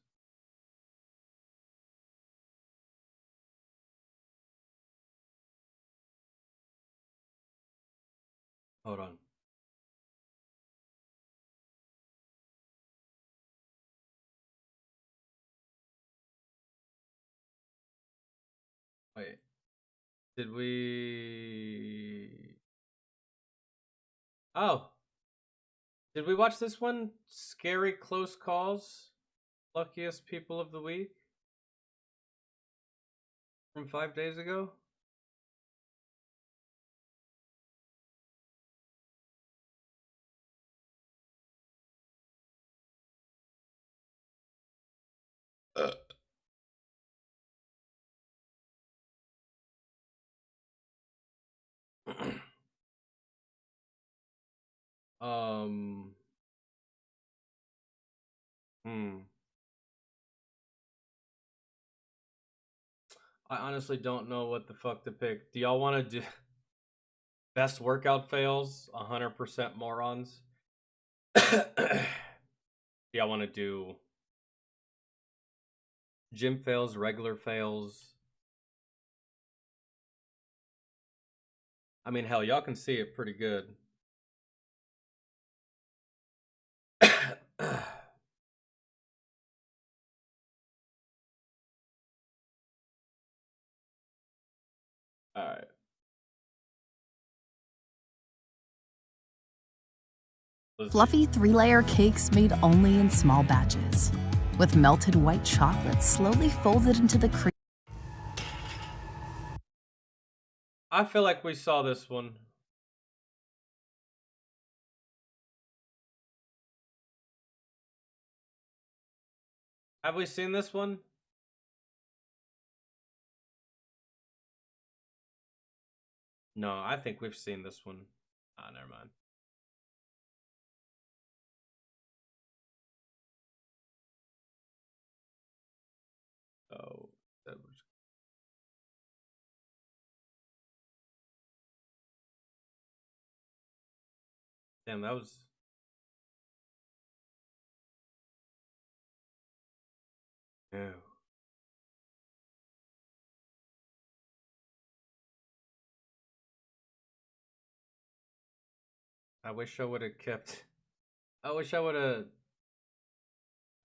Hold on. Wait. Did we... Oh. Did we watch this one? Scary Close Calls? Luckiest People of the Week? From 5 days ago? I honestly don't know what the fuck to pick. Do y'all want to do best workout fails? 100% morons. Do y'all want to do gym fails, regular fails? I mean, hell, y'all can see it pretty good. All right. Fluffy 3-layer cakes made only in small batches, with melted white chocolate slowly folded into the cream. I feel like we saw this one. Have we seen this one? No, I think we've seen this one. Ah, never mind. Oh, that was... Damn, that was... Ew. I wish I would have kept... I wish I would have...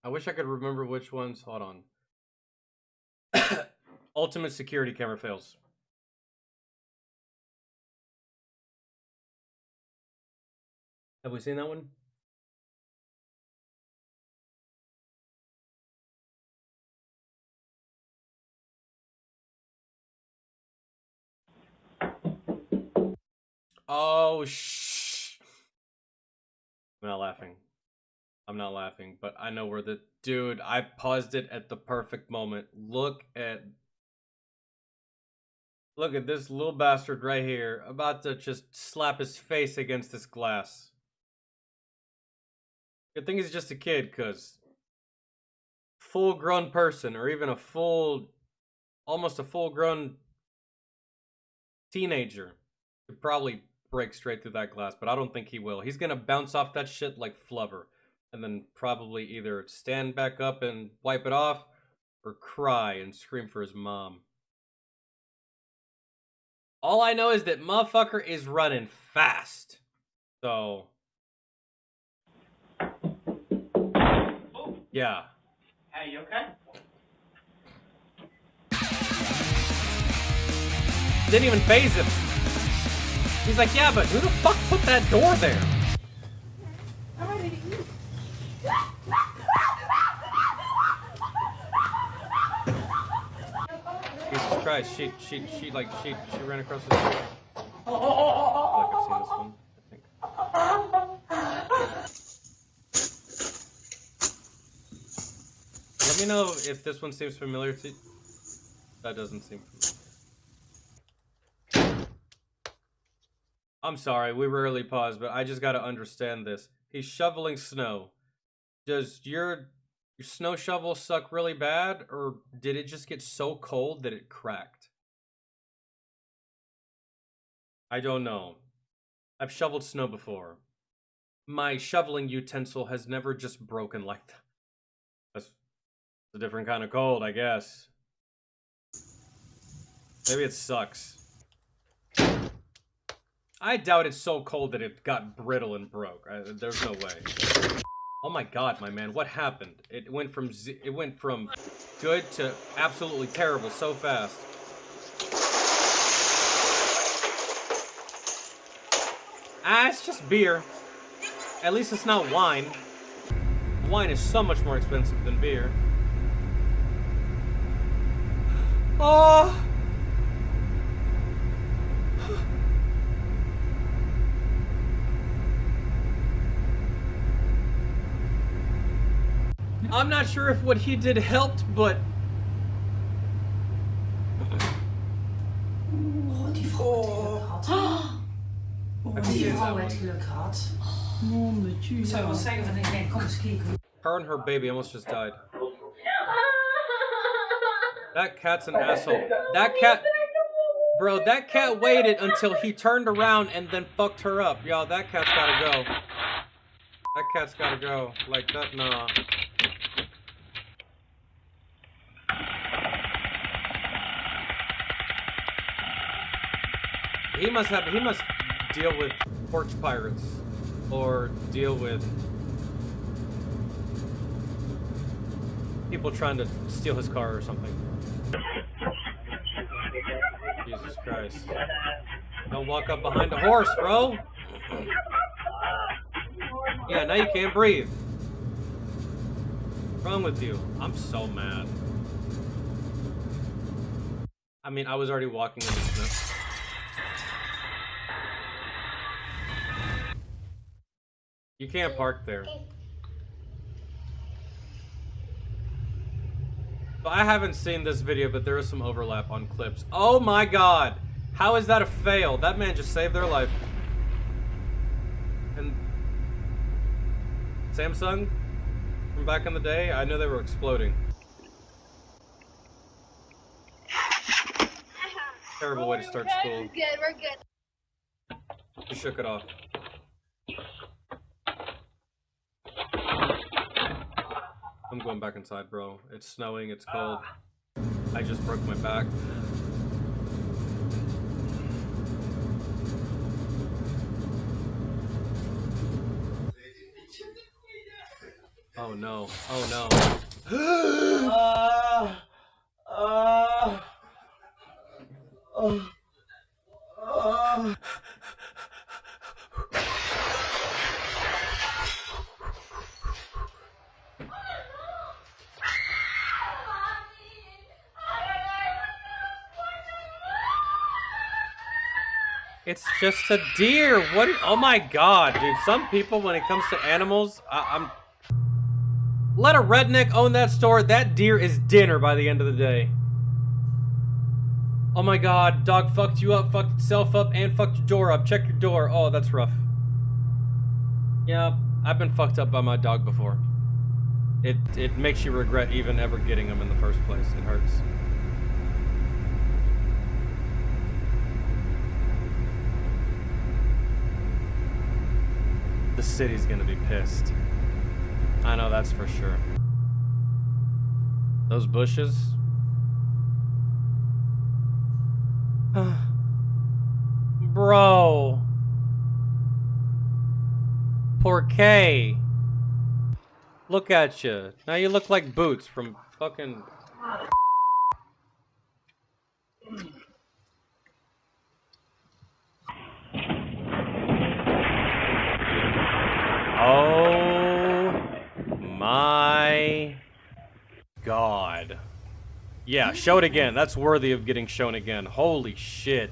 I wish I could remember which ones... Hold on. Ultimate security camera fails. Have we seen that one? Oh, shh. I'm not laughing. I'm not laughing, but I know where the... Dude, I paused it at the perfect moment. Look at this little bastard right here, about to just slap his face against this glass. Good thing he's just a kid, because full-grown person, or even almost a full-grown teenager could probably break straight through that glass, but I don't think he will. He's gonna bounce off that shit like flubber, and then probably either stand back up and wipe it off, or cry and scream for his mom. All I know is that motherfucker is running fast. So... yeah. Hey, you okay? Didn't even faze him. He's like, yeah, but who the fuck put that door there? I'm ready to eat. Jesus Christ, she ran across the street. I feel like I've seen this one, I think. Let me know if this one seems familiar to you. That doesn't seem familiar. I'm sorry, we rarely pause, but I just gotta understand this. He's shoveling snow. Does your snow shovel suck really bad, or did it just get so cold that it cracked? I don't know. I've shoveled snow before. My shoveling utensil has never just broken like that. That's a different kind of cold, I guess. Maybe it sucks. I doubt it's so cold that it got brittle and broke. There's no way. Oh my god, my man, what happened? It went from good to absolutely terrible so fast. Ah, it's just beer. At least it's not wine. Wine is so much more expensive than beer. Oh! I'm not sure if what he did helped, but... Oh, die Frau mit dem Glück hat. Oh, die Frau mit Glück hat. Her and her baby almost just died. That cat's an asshole. That cat... Bro, that cat waited until he turned around and then fucked her up. Yo, that cat's gotta go. That cat's gotta go. Like, that, nah. He must deal with porch pirates. Or deal with people trying to steal his car or something. Jesus Christ. Don't walk up behind a horse, bro. Yeah, now you can't breathe. What's wrong with you? I'm so mad. I mean, I was already walking in the snow. You can't park there. So I haven't seen this video, but there is some overlap on clips. Oh my god! How is that a fail? That man just saved their life. And Samsung from back in the day, I know they were exploding. Terrible way to start school. We're good, we're good. You shook it off. I'm going back inside, bro. It's snowing, it's cold. I just broke my back. Oh no, oh no. It's just a deer. What? Oh my god, dude. Some people, when it comes to animals, I'm... Let a redneck own that store. That deer is dinner by the end of the day. Oh my god, dog fucked you up, fucked itself up, and fucked your door up. Check your door. Oh, that's rough. Yeah, I've been fucked up by my dog before. It makes you regret even ever getting him in the first place. It hurts. The city's gonna be pissed. I know that's for sure. Those bushes. Bro. Por qué? Look at you. Now you look like Boots from fucking... Oh my god. Yeah, show it again. That's worthy of getting shown again. Holy shit.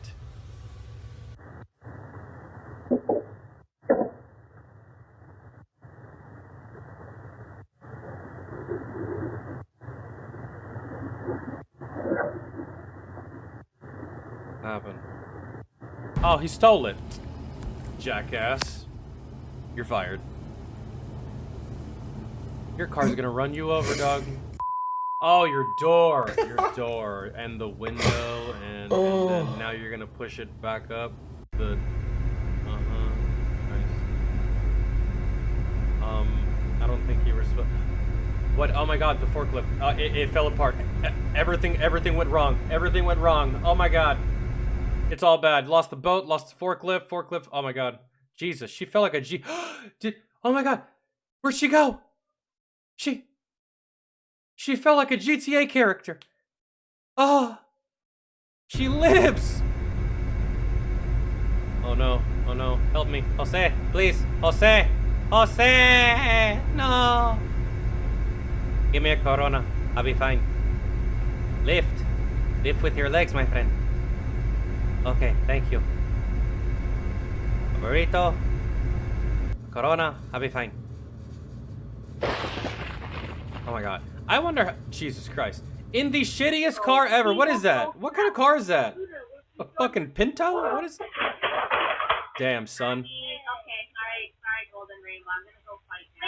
What happened? Oh, he stole it. Jackass. You're fired. Your car's gonna run you over, dog. Oh, your door. Your door. And the window. And then now you're gonna push it back up. The... Nice. I don't think he was... What? Oh my god, the forklift. It fell apart. Everything went wrong. Everything went wrong. Oh my god. It's all bad. Lost the boat, lost the forklift. Oh my god. Jesus, she felt like a G... Oh my god. Where'd she go? She felt like a GTA character. Oh, she lives. Oh no, help me. Jose, please. Jose, no. Give me a Corona, I'll be fine. Lift with your legs, my friend. Okay, thank you. A burrito, Corona, I'll be fine. Oh my god. I wonder, Jesus Christ. In the shittiest car ever. What is that? What kind of car is that? A fucking Pinto? What is... Damn, son. Okay, sorry, Golden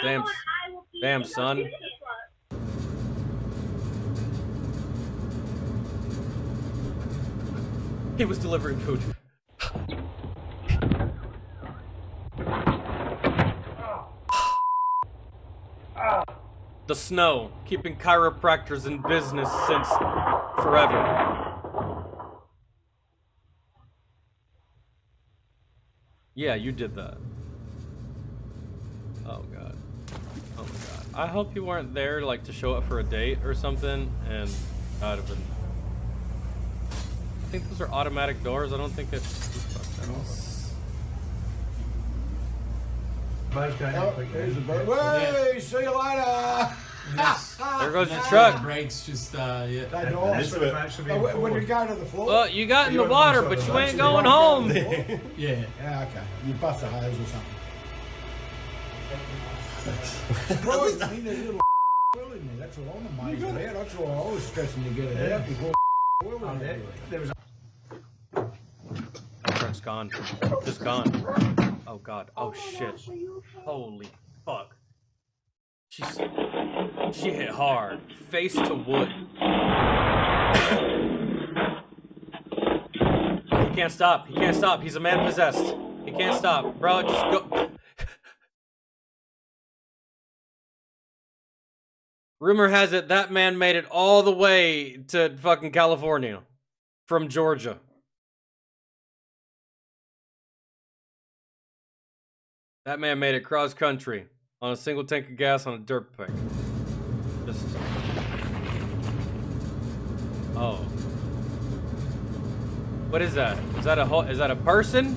Damn, son. He was delivering food. The snow, keeping chiropractors in business since forever. Yeah, you did that. Oh god. Oh my god. I hope you weren't there like to show up for a date or something, and I'd have been. I think those are automatic doors. I don't think it's. There's a bird. Hey, see you later. There goes your truck. Brakes just yeah. That door. When you go to the floor. Well, you got in the water, but you ain't going home. Yeah. Yeah. Okay. You bust a hose or something. Surprised me, there's a little in there. That's what I'm amazed about. That's why I was stressing to get it out before there was. That truck's gone. Just gone. Oh god. Oh shit. Holy fuck. She hit hard. Face to wood. He can't stop. He can't stop. He's a man possessed. He can't stop. Bro, just go. Rumor has it that man made it all the way to fucking California from Georgia. That man made it cross country on a single tank of gas on a dirt bike. Just. Oh. What is that? Is that a person?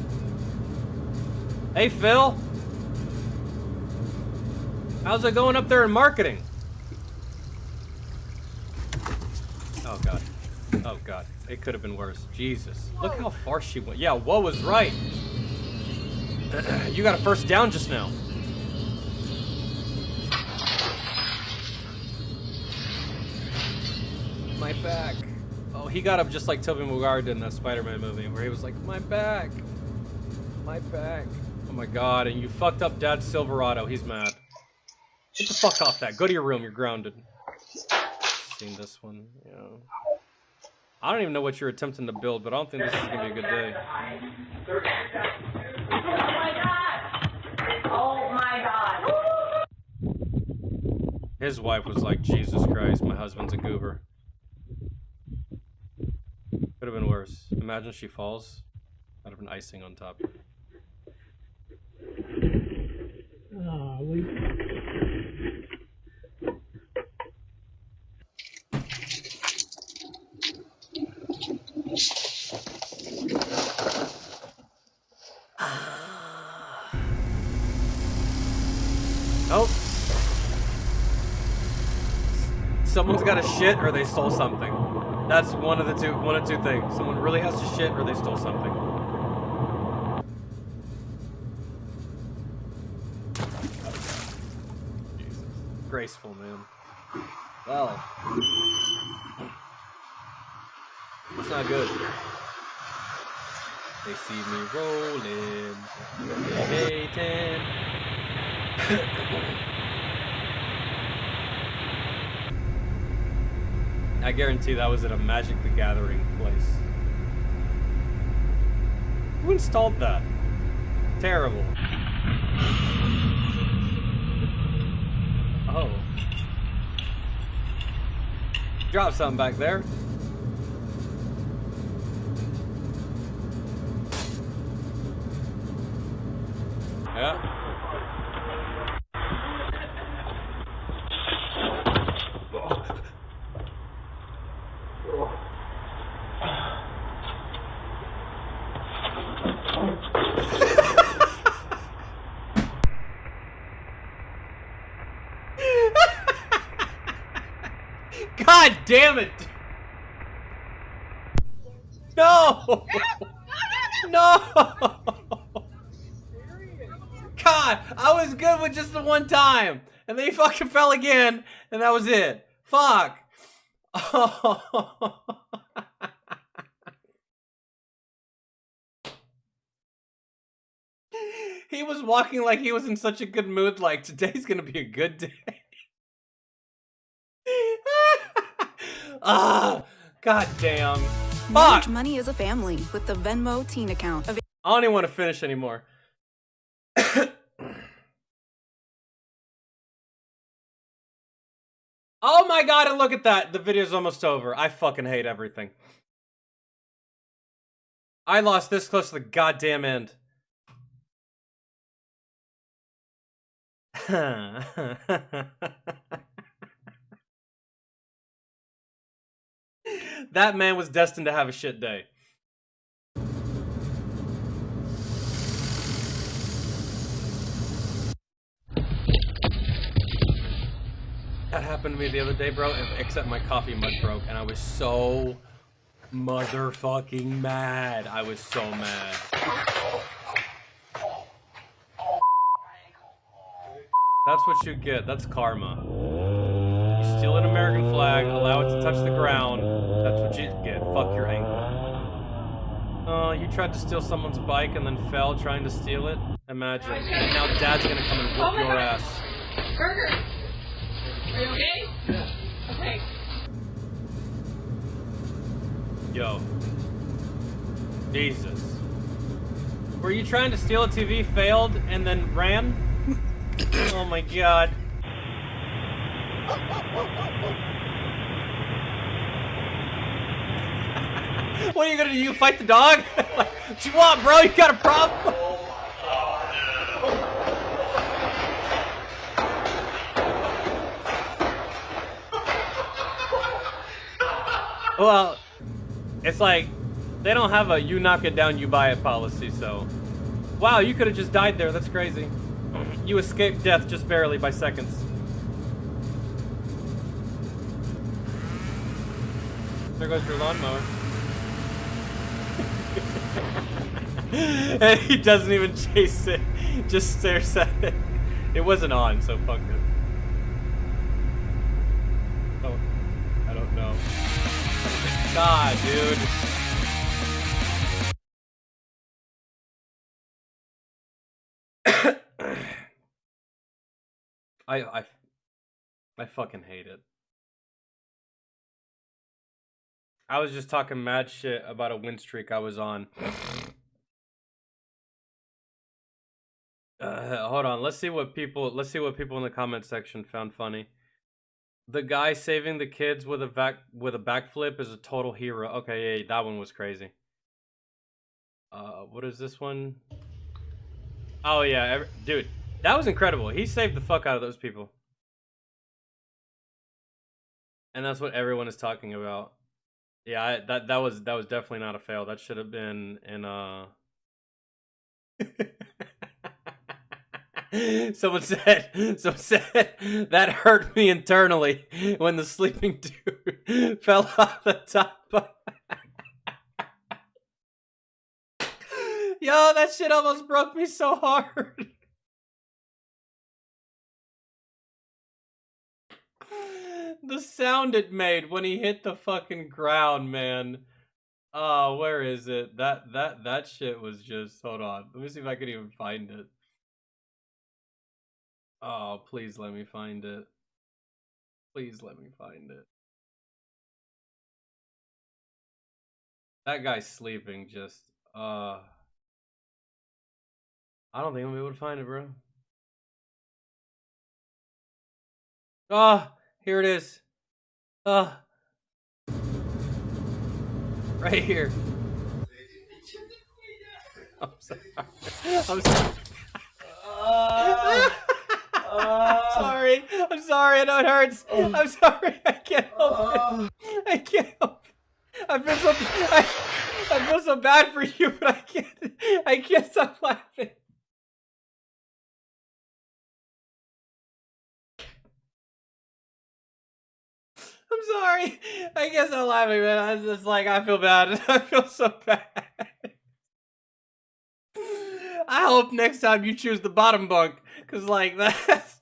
Hey Phil. How's it going up there in marketing? Oh god. Oh god. It could have been worse. Jesus. Look how far she went. Yeah, Woe was right. You got a first down just now. My back. Oh, he got up just like Tobey Maguire did in that Spider-Man movie, where he was like, my back. My back. Oh my god, and you fucked up Dad's Silverado. He's mad. Get the fuck off that. Go to your room, you're grounded. Seen this one, yeah. I don't even know what you're attempting to build, but I don't think this is gonna be a good day. His wife was like, Jesus Christ, my husband's a goober. Could have been worse. Imagine she falls. That'd have been icing on top. Oh. Someone's got to shit or they stole something. That's one of two things. Someone really has to shit or they stole something. Jesus. Graceful, man. Well. That's not good. They see me rolling. They hating. I guarantee that was at a Magic the Gathering place. Who installed that? Terrible. Oh. Drop something back there. Yeah. God damn it! No! No! God, I was good with just the one time, and then he fucking fell again, and that was it. Fuck. Oh. He was walking like he was in such a good mood, like today's gonna be a good day. Ah, god damn. Manage Fuck! money as a family with the Venmo teen account. I don't even want to finish anymore. Oh my god, and look at that. The video's almost over. I fucking hate everything. I lost this close to the goddamn end. That man was destined to have a shit day. That happened to me the other day, bro, except my coffee mug broke, and I was so motherfucking mad. I was so mad. That's what you get. That's karma. You steal an American flag, allow it to touch the ground. That's what you get. Fuck your ankle. Oh, you tried to steal someone's bike and then fell trying to steal it? Imagine. And now dad's gonna come and whoop your ass. Burger! Are you okay? Yeah. Okay. Yo. Jesus. Were you trying to steal a TV, failed, and then ran? Oh my god. What are you gonna do? You fight the dog? What you want, bro? You got a problem? Well, it's like, they don't have a you knock it down, you buy it policy, so. Wow, you could have just died there. That's crazy. You escaped death just barely by seconds. There goes your lawnmower. And he doesn't even chase it, just stares at it. It wasn't on, so fuck it. Oh, I don't know. God, dude. I fucking hate it. I was just talking mad shit about a win streak I was on. Hold on. Let's see what people in the comment section found funny. The guy saving the kids with a backflip is a total hero. Okay, yeah, that one was crazy. What is this one? Oh yeah, dude, that was incredible. He saved the fuck out of those people. And that's what everyone is talking about. Yeah, that was definitely not a fail. That should have been in Someone said that hurt me internally when the sleeping dude fell off the top. Yo, that shit almost broke me so hard. The sound it made when he hit the fucking ground, man. Oh, where is it? That shit was just, hold on. Let me see if I can even find it. Oh, please let me find it. Please let me find it. That guy's sleeping just, I don't think I'm able to find it, bro. Ah, here it is. Ah. Right here. I'm sorry. I'm sorry. Sorry. I'm sorry. I know it hurts. I'm sorry. I can't help it. I can't help it. I feel so bad for you, but I can't stop laughing. I'm sorry. I guess I'm laughing, man. I was just like, I feel bad. I feel so bad. I hope next time you choose the bottom bunk, cause like that's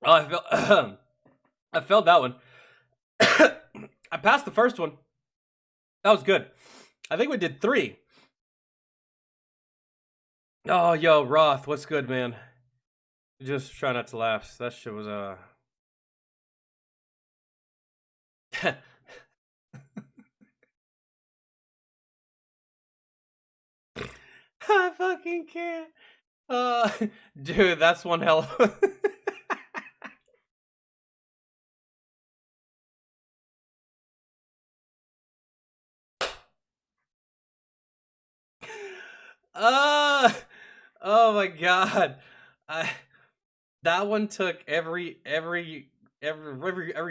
Oh, I failed that one. I passed the first one. That was good. I think we did 3. Oh, yo, Roth, what's good, man? Just try not to laugh. That shit was I fucking can't. Dude, that's one hell of oh my god. That one took every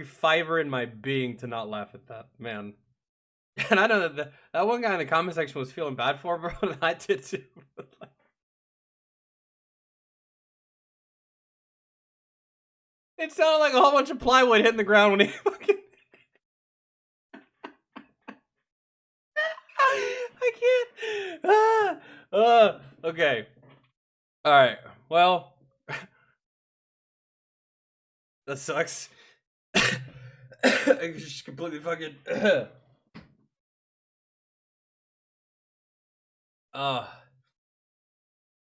fiber in my being to not laugh at that, man. And I know that one guy in the comment section was feeling bad for, bro, and I did too. It sounded like a whole bunch of plywood hitting the ground when he fucking... I can't. Okay. All right. Well, that sucks. I just completely fucking.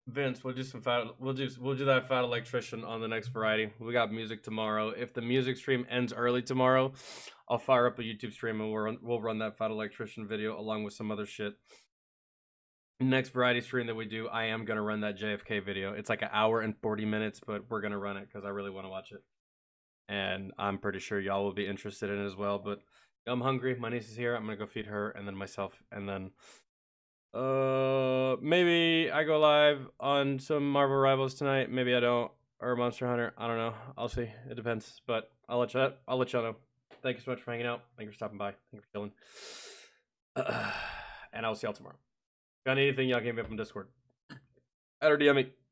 Vince, we'll do some we'll do that fat electrician on the next variety. We got music tomorrow. If the music stream ends early tomorrow, I'll fire up a YouTube stream and we'll run that fat electrician video along with some other shit. Next variety stream that we do, I am gonna run that JFK video. It's like 1 hour and 40 minutes, but we're gonna run it because I really want to watch it, and I'm pretty sure y'all will be interested in it as well. But I'm hungry. My niece is here. I'm gonna go feed her and then myself, and then maybe I go live on some Marvel Rivals tonight. Maybe I don't, or Monster Hunter. I don't know. I'll see. It depends. But I'll let y'all know. Thank you so much for hanging out. Thank you for stopping by. Thank you for chilling. And I'll see y'all tomorrow. Got anything, y'all can hit me up on Discord. Add or DM me.